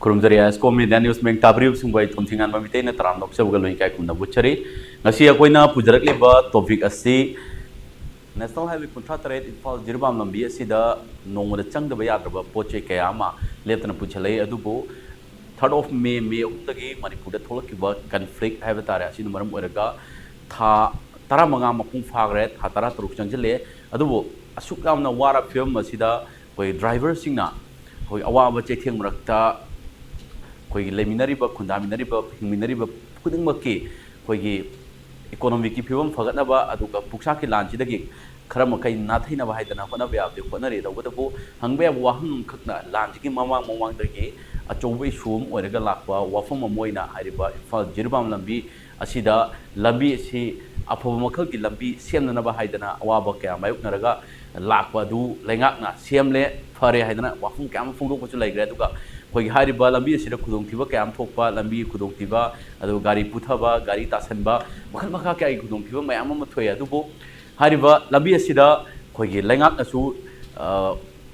खुरुमजरी एसको media news में ताबरीब सिंह तुमथिंगान ममिते न तराम नोक्सबगल लोई काय कुमना बुचरी ngasi akoina pujarakliba topic asi national highway 38 imphal jirbam lambi asida nongmada changdaba yadraba poche kaya ama leptana puchalai adubu 3rd of May uktagi manipur da tholakkiba conflict haiba tare asina maram oiraga tha 15 mapung phagre tha 13 changjale adubu asuk yamna wara film asida koi driver singna koi awaba chetheng marakta koi leminariba khundaminariba hingminariba khudingmakki koi economic ki phibam phagatnaba aduga puksa ki lan chidagi khara makai nathina haidana hona ba de khonari dawdabu hangbe waham khakna lan ki mamang dagi achobai shum oiraga lakwa wafam moina hariba infal jirbam lambi asida lambi si aphoba makhal ki lambi semna ba haidana awaba kya mayuknaraga lakwa du lengakna semle phare haidana wafum kya phungdo ko chu laigre aduga koi hariba lambi asida khudong thiba kya thokpa lambi khudong thiba adu gari puthaba gari tasanba makhal makha kya khudong thiba mayam ma thoi adubo hariba lambi asida koi gi lengakna su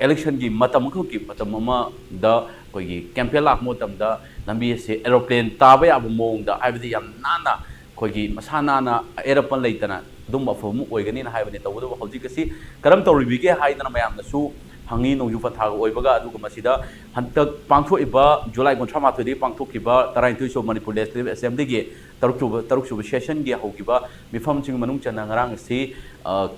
election gi matam ki matam ma da koi gi campaign lak motam da lambi ase aeroplane taba ya mong da haibadi yam nana koi gi masana na aeroplane leitana dum afum oigani na haibani tawdo hauji kasi karam tawribi ke haidana mayam na su hangi nongju fathaga oibaga aduga masida hantak pangthoiba July 13 de pangthokiba 32 so Manipur Legislative Assembly ge taruk session ge hokiba mifam ching manung chana ngarang si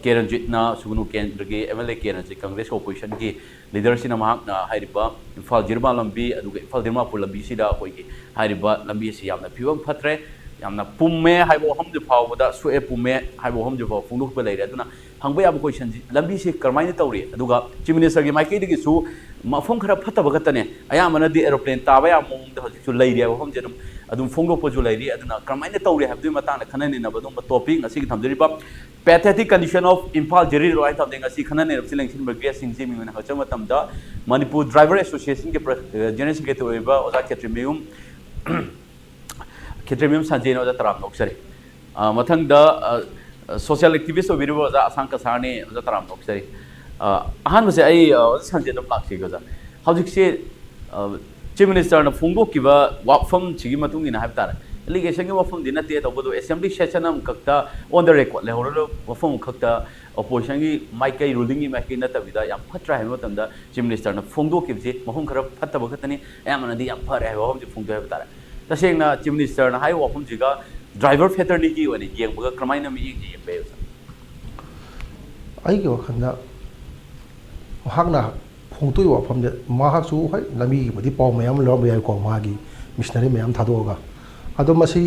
Keranjit na sugunu kendra ge MLA Keranjit Congress opposition ge leader sina mahak na hairiba Imphal Jirba lambi aduga Imphal Dimapur lambi sida koi ge hairiba lambi si yamna phibam phatre yamna pumme haibo hom de phawda su e pumme haibo hom de phaw phungdu pe leire aduna hangba yab question lambi si karmaini tawri aduga chief minister gi maiki digi su mafom khara phataba gatane aya mana di aeroplane taba ya mong de hoji su leire hom jenum adum phungdo po ju leire aduna karmaini tawri habdu mata na khanani na badum topic asi gi thamjeri ba pathetic condition of Imphal Jeri roi thamdeng asi khanani na selection ba gas sing jimi na hacham matam da Manipur Driver Association ge general secretary ba oza ketrimium Ketrimium Sanjay oza taram noksari mathang da social activist obiribo oza asang kasarni oza taram noksari ahan base ai Sanjay dam lakse goza hojik se chief minister na phungbo kiba wafam chigi matung ina habtar allegation ge wafam dina te tawbodo assembly session am kakta on the record le horo wafam kakta opposition gi maikai ruling gi maikai na tabida yam phatra hai matam da chief minister na phungdo kibje mahum khara phatta bakatani ayamana di yam phare hai wafam ji phungdo habtar tasengna chief minister na hai wafam jiga driver fraternity wani yeng baga kramaina mi yeng yem be ai ge wakhanda hakna phungtui wafam de mahak su hai lami gi bodi paw mayam lo be ko magi missionary mayam thadoga ado masi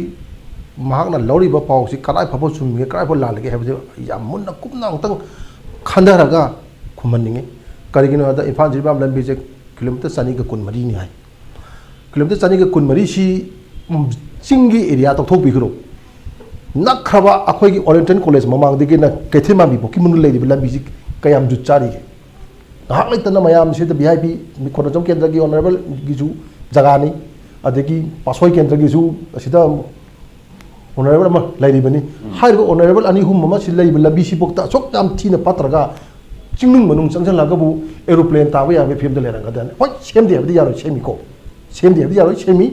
mahakna lori ba paw si kalai phapo chum ge kalai pho la lage habe yam mun na kupna tang khandaraga khumanninge karigino da Imphal Jirbam lambi je kilometer sani ga kun mari ni hai kilometer chani ga kun mari si chingi area to thok bi khro nakhaba akhoi gi Oriental College mamang de na kethima bi boki mun lei bi lambi ji kayam ju chari hak lai tana mayam si da VIP mi khona jom kendra gi honorable gi ju jaga ni adegi pasoi kendra gi ju asida honorable ma lai ri bani hai ro honorable ani hum ma si lei bi lambi si bokta sok tam thina patraga chingning manung changjan laga bu aeroplane ta ba ya be phim de le ranga dan hoi sem de bi ya ro semi ko sem de bi ya ro semi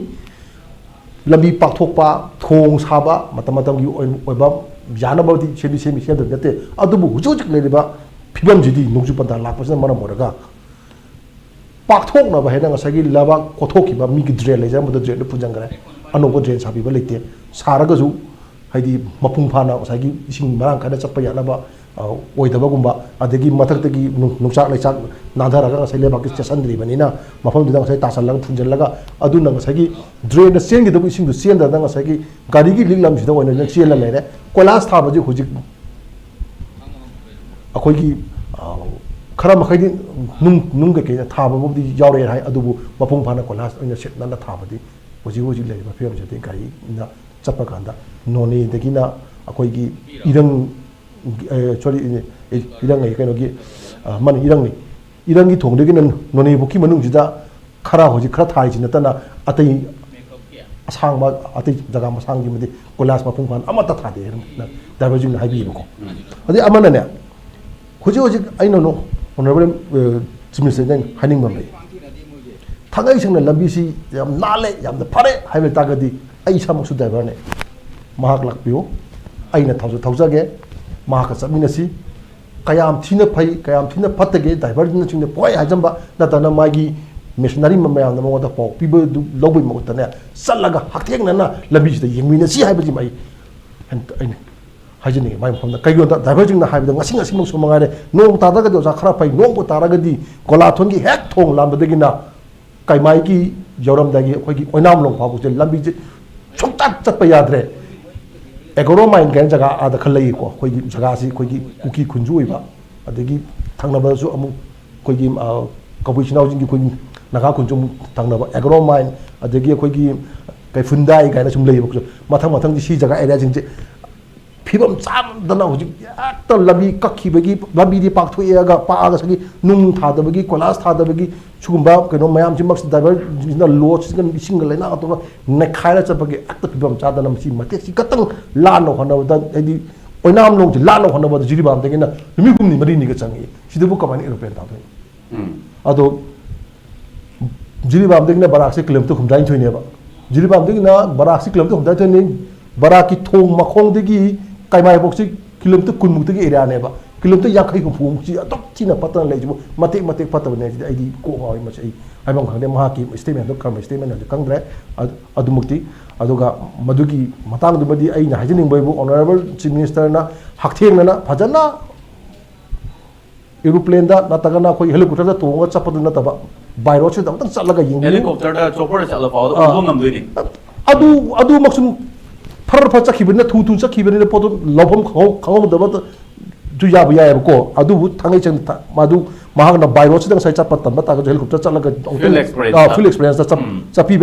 lambi pakthokpa thong saba matam gi oiba janaba di semi sem de gate adubu hujujik le ba phibam jidi nungju panda lakpasna mana moraga pakthok na ba hena ngasagi laba kothoki ba mi gi dre le jam da dre le punjang gare anobo dre sabi ba lete saraga ju haidi mapung phana ngasagi ising marang kana chappa ya na ba oidaba gumba adegi mathak tegi nungsak laisak nadharaga ngasai le bakis chasandri banina mafam dudang sai tasalang phunjallaga aduna ngasagi dre na sen gi dabu ising du sen da ngasagi gari gi linglam sida oina na chiela lere kolas tha baji hujik akhoi gi khara makhai di nung ke tha ba bodi yaure hai adubu mapung phana kolas oina set na tha badi hoji le ba phem jate gari na chappa kanda noni degi na akhoi gi irang sorry irang ai kaino gi man irang gi thong de gi noni boki manung jida khara hoji khara thai jina tana atai asang ma atai jaga ma sang gi mede kolas ma phungpan amata tha de na darwajing hai bi ko adi amana ne hoji ai no honorable chief minister haning mam थंगई Singh लंबी याम नाले याम फरे है तागदी आई सामसु driver ने महाक लापियो अना थौजगे महाक चटमिनसी कयाम थीन फई कयाम थीन फतगे driver Singh पोय हाजंबा नतना मागी missionary ma'am मौद पाव पीब लौब मौतने चलगा हथेंगना लंबीद यंगमीनसी है मई हाजनी माई मफम कईगों driver Singh मंगारे नोंग तादगदी ओजा खरा फई नोंग तारगदी कोलाथोन की हेक थोंग लांबदगिना कईमाई की यौरमदगी अखोगी ओइनाम लोंग फाबुसे लंबी सुक्ता चप याद्रे एग्रो माइन गैन जगह आद खलईको अखोगी जगह से अखोगी कुकी खुंजुइबा अदगी थंगनबसु अमु अखोगी कबुई चिनाउजिंगी अखोगी नगा खुंजु थंगनबा एग्रो माइन अदगी अखोगी कैफुंदाई गायना सुम लेइबो मथंग मथंग सी जगह एरिया जिंजे फिबम चामदना हुजिक लंबी कखीबगी लंबी पाथोएगा पाग सगी नुंग थादबगी कोलास थादबगी सुगुंबा कनो मयाम सिमक्स ड्राइवर जिना लोच सिंग लेना तो नखायरा चपगे अत फिबम चादना मसी मते सि कतंग लानो हनबदा एदि ओइनाम लोंग लानो हनबदा जिरिबाम दगिना नुमि गुमनि मरि निगा चंगी सिदबु कमानी एरोप्लेन तादो अदो जिरिबाम दगिना बराक से किलोमीटर खुमदाइन थोइनेबा जिरिबाम दगिना बराक से किलोमीटर खुमदाइन थोइने बराक की थोंग मखोंग दगी कईमाई बोक्सी किलोमीटर कुनमुक्तगी एरिया नेबा किलोमीटर याखई हुफुमुक्सी अदम चिना पतन लेजिबु मतेक मतेक पतबने आइदी को गावि मसै आइबम खंदे महाकी स्टेटमेंट दो कम स्टेटमेंट दो कंद्रे अदुमुक्ति अदुगा मदुगी मतांग दुबदी आइना हाजनिंग बयबु ऑनरेबल चीफ मिनिस्टर ना हक्थेंगना फजना एरोप्लेन दा नतगना कोई हेलीकॉप्टर दा तोंगा चपद नतबा बाय रोड से दमतन चलगा यिंग हेलीकॉप्टर दा चॉपर चला पाव उबो ngam अदु मक्सुम फर फर चखिबने थू थू चखिबने पोतो लौफम खाओ जो याब याबको अदुबु थंगै चंग मादु महागना बाय रोड से साइ चपत तम ता हेलीकॉप्टर चलगा फुल एक्सपीरियंस चपी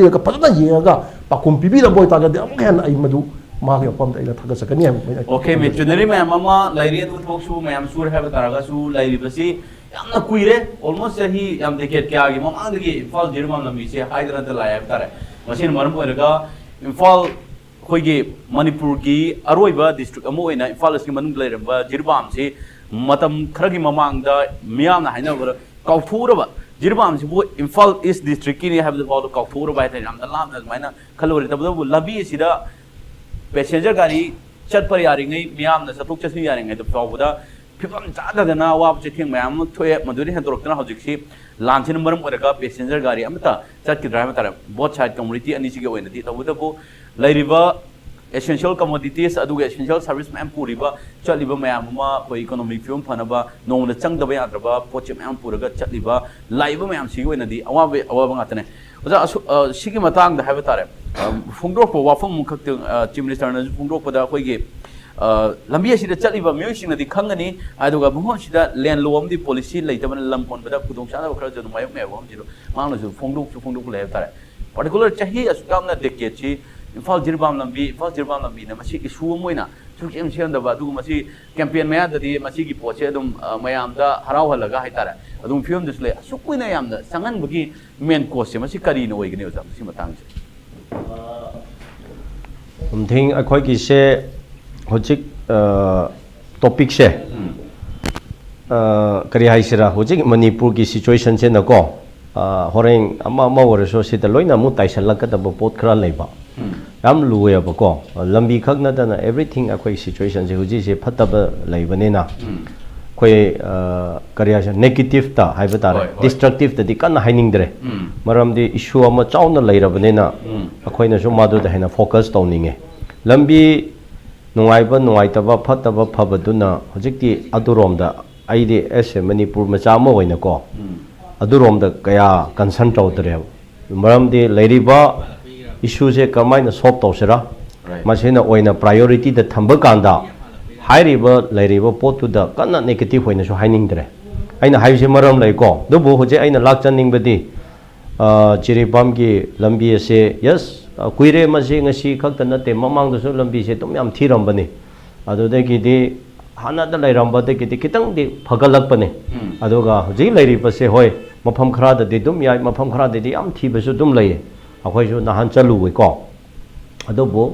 का फजना येगा पाकुम पीबी द बोय तागा दे अमगन आई मदु महागे पम दा थगा सकनी है ओके मिशनरी मैम अमा लाइरी तो थोकसु मैम सुर है बतारगा सु लाइरी बसी यामना कुइरे ऑलमोस्ट सही याम डेकेट क्या आगे ममांदगी इम्फाल जिरमाम लंबी से हाइदरा द लाया बतारे मशीन मरम ओरगा इम्फाल खोगी मणिपुर की अरोइबा डिस्ट्रिक्ट अमो ओइना इम्फाल असि मनुंग लेरबा जिरबाम से मतम खरगी ममांगदा मियामना हाइना काउथोरबा जिरबाम से बो इम्फाल ईस्ट डिस्ट्रिक्ट की ने हैव द बाउ काउथोरबा है याम लाम माइना खलोरि तबदो लबी सिदा पैसेंजर गाड़ी चटपर यारिङै मियामना चथुक चसि यारिङै त फावबदा फिबम चाददना वाब चेथिंग मैम थोए मधुरी हेंदोरक्तना हौजिकसी लांचिन मरम ओरगा पैसेंजर गाड़ी अमता चटकी ड्राइवर तार बोथ साइड कम्युनिटी अनिसिगे ओइनदी तबदबो लैरिबा एसेंशियल कमोडिटीज अदुगा एसेंशियल सर्विस मैम पूरीबा चलिबा मैम मा कोई इकोनॉमिक फिल्म फनबा नोंना चंगदबा याद्रबा पोचे मैम पूरगा चलिबा लाइबा मैम सिगे ओइनदी अवाबे अवाबा ngатने ओजा सिगे मतांग दा हाबे तारे फुंगदोक वाफम मुखक चीफ मिनिस्टर न फुंगदोक पदा कोइगे लंबी असिदा चलिबा म्यूसिंगदी खंगनी अदुगा महोसिदा लैंड लोमदी पॉलिसी लेतबन लम कोनबदा खुदोंग चाना खरा जनु मायम मेबम जिरो मांगनसु फुंगदोक ले तारे पर्टिकुलर चाही असुकामना डेकेची इम्फाल जिरबाम लंबी ना मसी इशू मोइना सुकेम सेंदबा दु मसी कैंपेन मया ददी मसी की पोचे अदुम मयाम दा हराव हलगा हाइतारे अदुम फिल्म दिसले सुकुइना यामना संगन बगी मेन कोस से मसी करी न ओइगने ओजा मसी मतंग से थिंग अखोय की से होजिक टॉपिक से करी हाइसिरा होजिक मणिपुर की सिचुएशन से नको होरें अमा अमा ओरसो सिदा लोइना मु ताइसलकदब पोत खरा लेबा याम लुएबको लंबी खक नदना एवरीथिंग अखोई सिचुएशन से हुजी से फतब लेबनेना कोई करिया से नेगेटिव ता हाइबा तारे डिस्ट्रक्टिव तदि कन हाइनिंगद्रे मरमदि इशू अमा चाउना लेरबनेना अखोइना सु मादु द हेना फोकस तौनिंगे लंबी नुवाइबा नुवाइतबा फतबा फबदुना हुजिकति अदुरोमदा आइदि एसे मणिपुर मचा म होइनको अदुरोमदा कया कंसर्न तौदरे मरमदि लेरिबा इशू से कमाइन सॉल्व तौसरा मसेना ओइना प्रायोरिटी द थंब कांदा हाइरिबा लेरिबा पोतुदा कन्ना नेगेटिव होइना सो हाइनिंगद्रे आइना हाइसे मरम लेको दुबो होजे आइना लाकचनिंगबदी चिरिपाम की लंबी से यस कुइरे मसे ngasi खक्ता नते ममांग दसो लंबी से तुम याम थीरंबने अदुदगिदि हानादा लेरंबदगिदि कितंगदि फगलकपने अदुगा होजि लेरिबसे होय मफम खराददि दुम याय मफम खराददि याम थीबसु दुम लये अखोइसु नहान चलुवेको अदुबो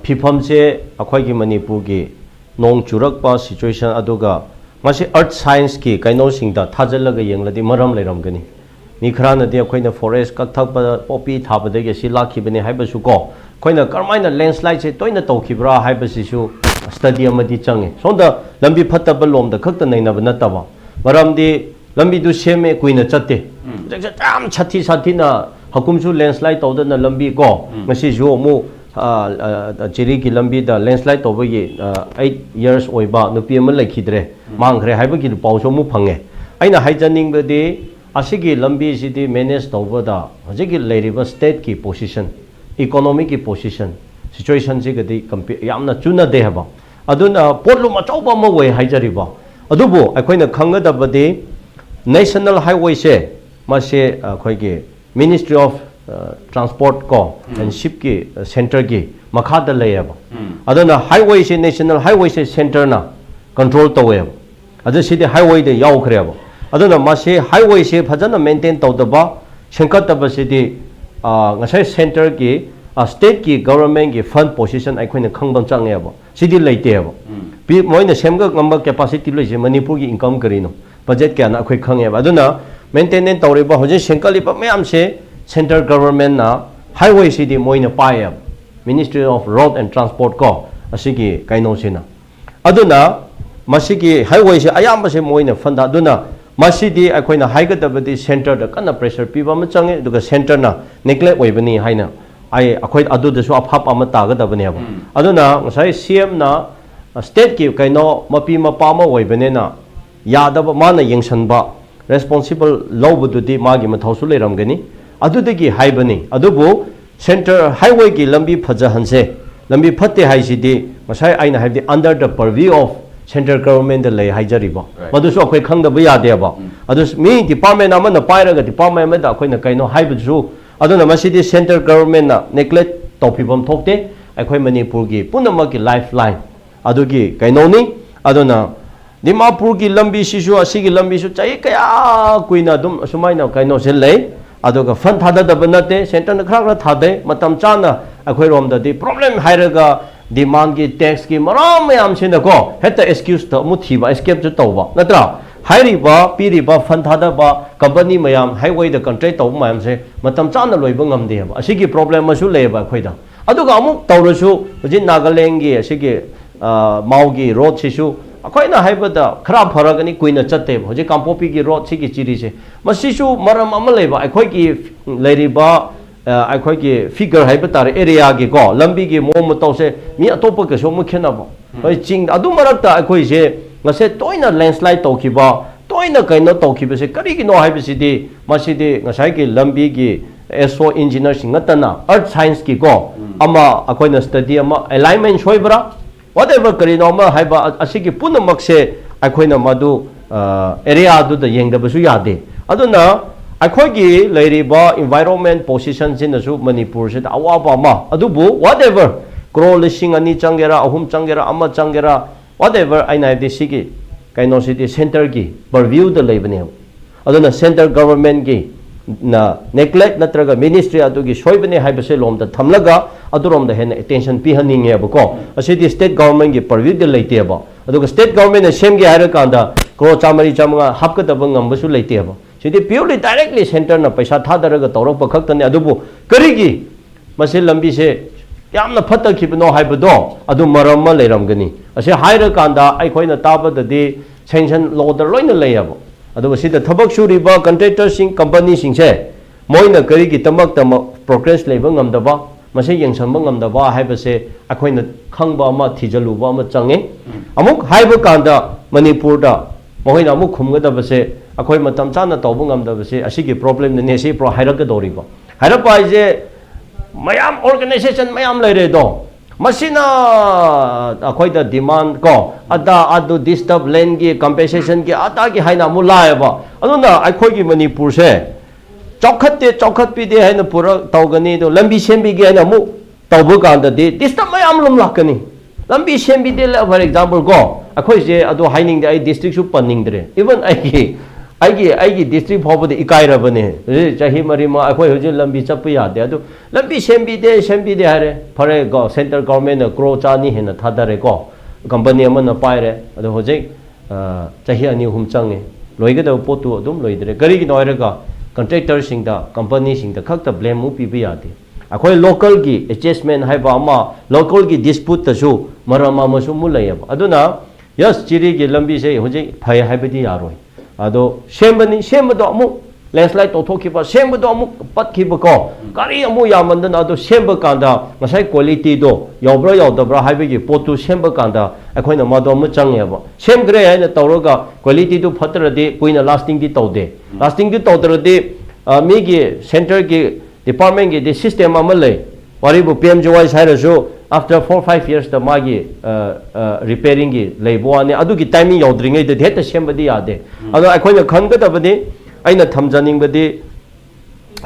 फिफम से अखोइगी मणिपुर की नोंग चुरकपा सिचुएशन अदुगा मासे अर्थ साइंस की कैनो सिंगदा थाजलगा यंगलदि मरम लेरमगनी mi kharana de akhoi na forest kak thak ba poppy thaba de si lakhi bane hai ba su ko khoi na karmai na landslide se toina tawkhibra hai ba si su study amadi change sonda lambi phattaba lom da khakta naina ba nataba maram di lambi du seme kuina chatte jaksa tam chathi na hakum su landslide tawda na lambi ko ngasi jo mu chiri ki lambi da landslide tawba gi 8 years oiba nupi ama laikhidre mangkhre hai ba ki pau so mu phange aina haijaning ba de asigi lambi sidi manage tawba da hajigi leiriba state ki position economic ki position situation ji gadi yamna chuna de haba aduna potlu ma chauba ma we haijariba adubu akoina khangada bade national highway se ma se akhoi ge ministry of transport ko and ship ki center ki makha da layaba aduna highway se national highway se center na control tawe adu sidi highway de yaw khreba aduna ma se highway se phajana maintain tawdaba shankat ba sidi ngasai center ki state ki government ki fund position aikoina khangbang changyaba sidi leiteba pi moina semga ngamba capacity loise manipur ki income karino budget kya na akhoi khangyaba aduna maintenance tawriba hoje senkali pa mayam se central government na highway sidi moina payab ministry of road and transport ko asigi kaino sina aduna masigi highway se ayamba se moina fund aduna masidi aikoina haigadabadi center da kana pressure piba ma change duga center na neglect oibani haina ai akhoi adu da su aphap ama tagadabani aba aduna ngasai cm na state ki kaino mapi mapa ma oibane na yadaba mana yengsanba responsible lobududi magi mathausu leramgani adudagi haibani adubu center highway ki lambi phajahanse lambi phatte haisidi ngasai aina haibdi under the purview of central government lay haijariba madusu akhoi khangdaba yadeba adus mi department amana pairaga department amada akhoi kaino haibusu aduna masidi central government na neglect topibam thokte akhoi manipur gi punama ki lifeline adugi kainoni aduna dimapur gi lambi sisu asigi lambi su chai kaya kuina dum sumaina kaino selai aduga fan thada da banate center na khra thade matam chana akhoi rom da di problem hairaga demand ki tax ki maram yam sina ko heta excuse ta mu thiba escape ju tawba natra hairiba piriba fan thada ba company mayam highway da contract taw mayam se matam chana loiba ngamde ba asigi problem ma su leba khoida aduga amuk tawrasu hujin nagaland gi asigi maugi road sisu akoina haibada khara pharagani kuina chatte hoje kampopi gi road sigi chiri se masisu maram ama leba akoi ki leiriba akoi ki figure haibatar area gi ko lambi gi mom tawse mi atopa ke so mu khena ba hoi ching adu marakta akoi je ngase toina landslide tawkiba toina kaino tawkiba se kari gi no haibisidi masidi ngasai gi lambi gi SO engineer singatana earth science ki ko ama akoina study ama alignment shoibra whatever karino ma haiba asigi punamak se akoina madu area adu da yengdabasu yade aduna akoigi leiriba environment position sinasu manipur se awaba ma adubu whatever crore lising ani changera ahum changera ama changera whatever aina de sigi kaino city center ki purview da leibane aduna center government ki na neglect natraga ministry adugi soibane haibase lomda thamlaga aduromda hen attention pi haninge bako asidi state government gi purview de leite ba aduga state government na sem gi hara kanda kro chamari chamanga hapka tabang ambasu leite ba sidi purely directly center na paisa thadaraga tawrak pakhak ne adubu karigi mase lambi se yamna phatta khibno haibado adu maram ma leiramgani ase haira kanda ai khoina tabada de sanction law da loina leiabo aduba sida thabak suriba contractor sing company sing se moina karigi tamak progress leiba ngamdaba mase yengsamba ngamdaba haibase akoina khangba ma thijaluba ma change amuk haiba kanda manipur da moina amuk khumgada base akoi matam chana tawbu ngamda base asigi problem ne se pro hairaga doriba hairapa je mayam organization mayam leire do masina akoi da demand ko ada adu disturb land gi compensation gi ada gi haina mulaya ba aduna akoi gi manipur se chokhat pi de haina pura tawgani do lambi sembi gi haina mu tawbu kanda de disturb mayam lum lakani lambi sembi de for example go akoi je adu haining de ai district su panning dre even aigi district phobu de ikaira bane chahi mari ma akoi hoje lambi chap ya de adu lambi sembi de hare phare go central government na kro chani hena thadare ko company amana paire adu hoje chahi ani hum change loiga da potu adum loidre gari gi noire ga contractor-singda company-singda khakta blame mu pibi yade akhoi local gi adjustment haiba ama local gi dispute ta su marama ma su mu layaba aduna yes chiri gi lambi se hoje phai haibadi yaroi ado sembani sembado amu landslide tothokiba sembado amu patkiba ko kari amu yamandana ado semba kanda ngasai quality do yawbra yawdabra haibagi potu semba kanda akhoina mado amu changyaba semgre haina tawraga quality do phatrade koina lasting di tawde lasting di tawdrade mi gi center gi department gi the system amale waribu pmjoy sairasu after 4-5 years the magi repairing gi leibwani adu gi timing yawdringai de heta sembadi yade ado akhoina khangadabani aina thamjaning badi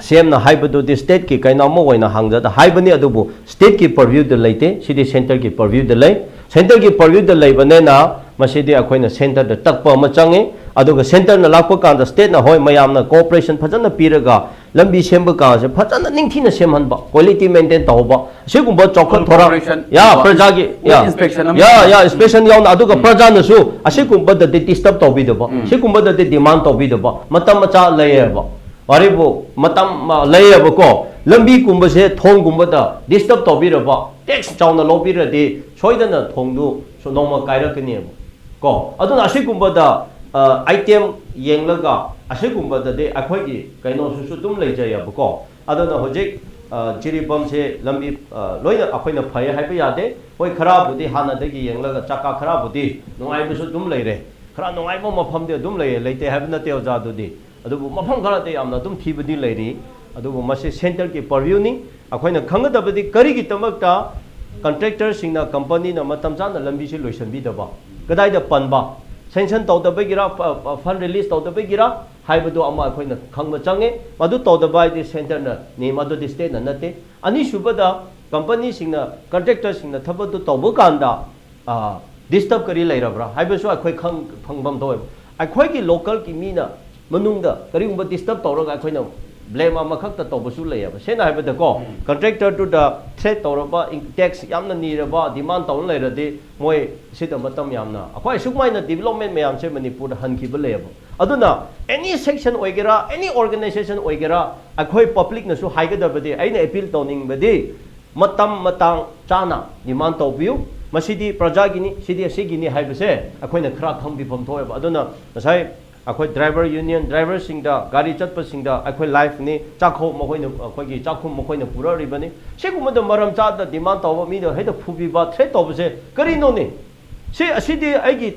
semna haibadu di state ki kaina mo waina hangjada haibani adubu state ki purview de laite sidi center ki purview de lai center ki purview de lai bane na masidi akhoina center da takpa ma changi aduga center na lakpa kan da state na hoi mayam na cooperation phajana piraga lambi semba ka se phajana ningthina semhan ba quality maintain tawba sigumba chokhat thora ya praja gi ya inspection yauna aduga praja na su asigumba da disturb tawbi da ba sigumba da demand tawbi da ba matam macha layer ba waribu matam layer ba ko lambi kumba se thong gumba da disturb tawbi ra ba tax chawna lobi ra de soidana thongdu so noma kaira kani ko aduna asigumba da item yenglaga asigumba da de akhoi gi kaino su dum leijaya ba ko aduna hojik chiribam se lambi loina akhoina phai haiba yade hoi khara budi hana dagi yenglaga chaka khara budi nongai bu su dum leire khara nongai bo mafam de dum leire leite habna te oja du di adubu mafam khara de amna dum thibudi leiri adubu mase center ki purview ni akhoina khangadabadi kari gi tamakta contractor singna company na matam jana lambi se loisan bi daba gadai da panba sanction tawdabagira fund release tawdabagira haibadu ama akhoina khangba change madu tawdabai di center na ni madu di state na nate ani subada company singna contractor singna thabadu tawbu kanda disturb kari lairabra haibasu akhoi khangbam toy akhoi ki local ki mina manungda kari umba disturb tawraga akhoina blame ama khakta tawbasu layaba sena haibada ko contractor to the threat tawraba tax yamna niraba demand tawn lairade moi sida matam yamna akhoi sukmaina development mayam se manipur hankiba layaba aduna any section oigera any organization oigera akhoi public na su haigadabade aina appeal tawning bade matam matang chana demand tawbiu masidi prajagini sidi asigini haibase akhoina khra khangbi phom thoeba aduna nasai akhoi driver union driver singda gari chatpa singda akhoi life ni chakho mohoina akhoi gi chakhum mohoina pura ribani seguma da maram cha da demand tawba mi da heda phubi ba threat tawbase kari no ni se asidi aigi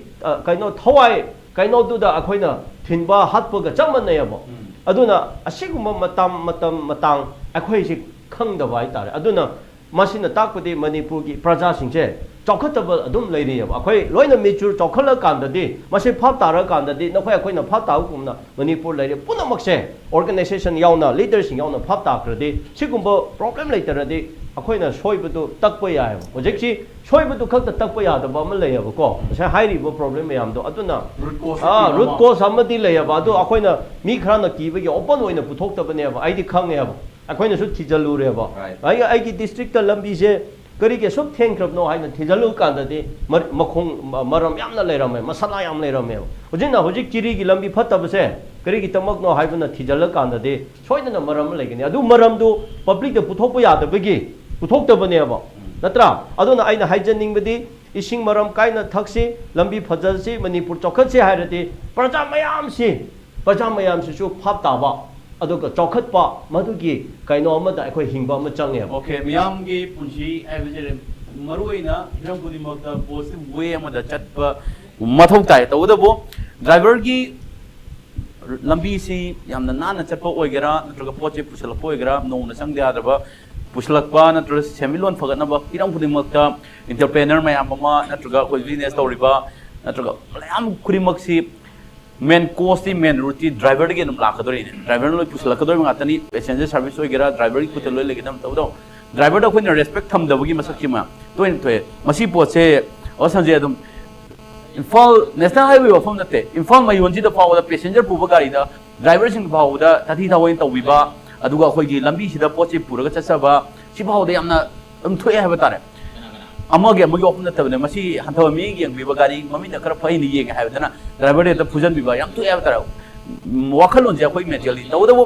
kaino thawai kaino du da akhoina thinba hatpa ga chamanna yabo aduna asiguma matang akhoi si khangda bai tare aduna masina takpudi manipur gi praja singche chokhataba adum leiri yaba akhoi loina mature chokhala kandadi masi phap tara kandadi nakhoi akhoina phap ta kumna manipur leiri punamakse organization yauna leaders yauna phap ta kradi sigumba problem laiteradi akhoina soibadu takpa yai hojekchi soibadu khakta takpa yadaba ma leyaba ko sa hairiba problem mayam do aduna root cause amadi leyaba adu akhoina mi khrana kibagi open oina puthoktabane yaba aidi khang yaba akhoina su thijalureba ai gi district ta lambi se kari ke sub thenkrabno haina thijalu kandadi makhong maram yamna leiram masala yam leiram hojina hojik chiri gi lambi phatabase kari gi tamakno haibna thijal kandadi soidana maram leigani adu maram du public da puthokpa yadabagi puthoktabane ba natra aduna aina haijaningbadi ising maram kaina thakse lambi phajalsi manipur chokhatse hairati praja mayam si su phap taba aduga chokhatpa madugi kaino amada akhoi hingba ma change okay miyam gi punchi aibajere maruina hiram kudi makta positive way amada chatpa mathau tai tawdabu driver gi lambi si yamna nana chatpa oigera natraga poche pusalakpa oigera nongna sangde adaba pusalakpa natraga semilon fagatnaba hiram kudi makta entrepreneur mayam ama natraga koi business tawriba natraga mayam kudi maksi main cost the main route driver ke nam lakadori driver lo pusla kadori ngatani passenger service oigera driver ki putel le gedam tawdo driver da khoi respect tham dabagi masakima toin toy masi poche osanje adum infal national highway of nate infal mai yonji da pawa da passenger puba gari da driver sing pawa da 30000 tawiba aduga khoi gi lambi sida poche puraga chasaba si pawa da yamna thoi ha batare amage opna tabne masi hanthawa mi gi yang biba gari mami da kar phai ni yeng ha badana driver da fujan biba yam tu ya batara ꯋꯥꯈꯜꯂꯣꯟꯁꯦ ꯑꯩꯈꯣꯏ mentally ꯇꯧꯕꯇꯕꯨ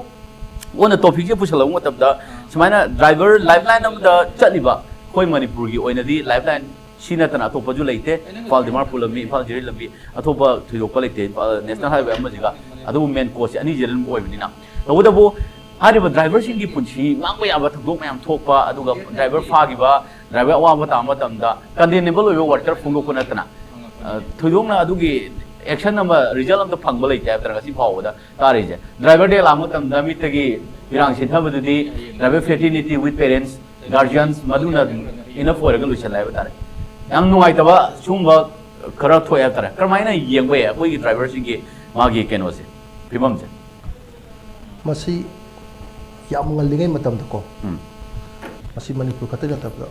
ꯑꯣꯟꯅ ꯇꯣꯄꯤꯛꯁꯦ ꯄꯨꯁꯜꯂꯛꯄ ꯃꯇꯝꯗ ꯁꯨꯃꯥꯏꯅ driver life line ꯑꯃꯗ ꯆꯠꯂꯤꯕ ꯑꯩꯈꯣꯏ ꯃꯅꯤꯄꯨꯔꯒꯤ ꯑꯣꯏꯅꯗꯤ ꯂꯥꯏꯐ ꯂꯥꯏꯟ ꯁꯤ ꯅꯠꯇꯅ ꯑꯇꯣꯞꯄꯁꯨ ꯂꯩꯇꯦ ꯏꯝꯐꯥꯜ ꯗꯤꯃꯥꯄꯨꯔ ꯂꯝꯕꯤ ꯏꯝꯐꯥꯜ ꯖꯤꯔꯤ ꯂꯝꯕꯤ ꯑꯇꯣꯞꯄ ꯊꯣꯏꯗꯣꯛꯄ ꯂꯩꯇꯦ ꯅꯦꯁꯅꯦꯜ ꯍꯥꯏꯋꯦ ꯑꯃꯁꯤꯒ ꯑꯗꯨꯕꯨ ꯃꯦꯟ ꯀꯣꯁꯁꯦ ꯑꯅꯤꯁꯤꯗ ꯑꯗꯨꯝ ꯑꯣꯏꯕꯅꯤꯅ ꯇꯧꯕꯇꯕꯨ ꯍꯥꯏꯔꯤꯕ ꯗ꯭ꯔꯥꯏꯚꯔꯁꯤꯡꯒꯤ ꯄꯨꯟꯁꯤ ꯃꯥꯡꯕ ꯌꯥꯕ ꯊꯧꯗꯣꯛ ꯃꯌꯥꯝ ꯊꯣꯛꯄ ꯑꯗꯨꯒ ꯗ꯭ꯔꯥꯏꯚꯔ ꯐꯥꯈꯤꯕ ꯗ꯭ꯔꯥꯏꯚꯔ ꯑꯋꯥꯕ ꯇꯥꯕ ꯃꯇꯝꯗ ꯀꯟꯗꯦꯅꯦꯕꯜ ꯑꯣꯏꯕ ꯋꯥꯔꯀꯔ ꯐꯣꯡꯗꯣꯛꯄ ꯅꯠꯇꯅ ꯊꯣꯏꯗꯣꯛꯅ ꯑꯗꯨꯒꯤ ꯑꯦꯛꯁꯟ ꯑꯃ ꯔꯤꯖꯜ ꯑꯝꯇ ꯐꯪꯕ ꯂꯩꯇꯦ ꯍꯥꯏꯕꯗ ꯉꯁꯤ ꯐꯥꯎꯕꯗ ꯇꯥꯔꯤꯁꯦ ꯗ꯭ꯔꯥꯏꯚꯔ ꯗꯦ ꯂꯥꯛꯄ ꯃꯇꯝꯗ ꯃꯤꯠꯇꯒꯤ ꯏꯔꯥꯡ ꯁꯤꯟꯊꯕꯗꯨꯗꯤ ꯗ꯭ꯔꯥꯏꯚꯔ ꯐꯦꯇꯤꯅꯤꯇꯤ ꯋꯤꯠ ꯄꯦꯔꯦꯟꯁ ꯒꯥꯔꯖꯤꯌꯟꯁ ꯃꯗꯨꯅ ꯏꯅꯐ ꯑꯣꯏꯔꯒ ꯂꯣꯏꯁꯤꯜꯂꯦ ꯍꯥꯏꯕ ꯇꯥꯔꯦ ꯌꯥꯝ ꯅꯨꯡꯉꯥꯏꯇꯕ ꯁꯤꯒꯨꯝꯕ ꯈꯔ ꯊꯣꯛꯑꯦ ꯍꯥꯏꯕ ꯇꯥꯔꯦ ꯀꯔꯝꯍꯥꯏꯅ ꯌꯦꯡꯕ ꯌꯥꯏ ꯑꯩꯈꯣꯏꯒꯤ ꯗ꯭ꯔꯥꯏꯚꯔꯁꯤꯡꯒꯤ ꯃꯥꯒꯤ ꯀꯩꯅꯣꯁꯦ ꯐꯤꯕꯝꯁꯦ ꯃꯁꯤ ꯌꯥꯝ ꯉꯜꯂꯤꯉꯩ ꯃꯇꯝꯗꯀꯣ ꯃꯁꯤ ꯃꯅꯤꯄꯨꯔ ꯈꯛꯇ ꯅꯠꯇꯕꯗ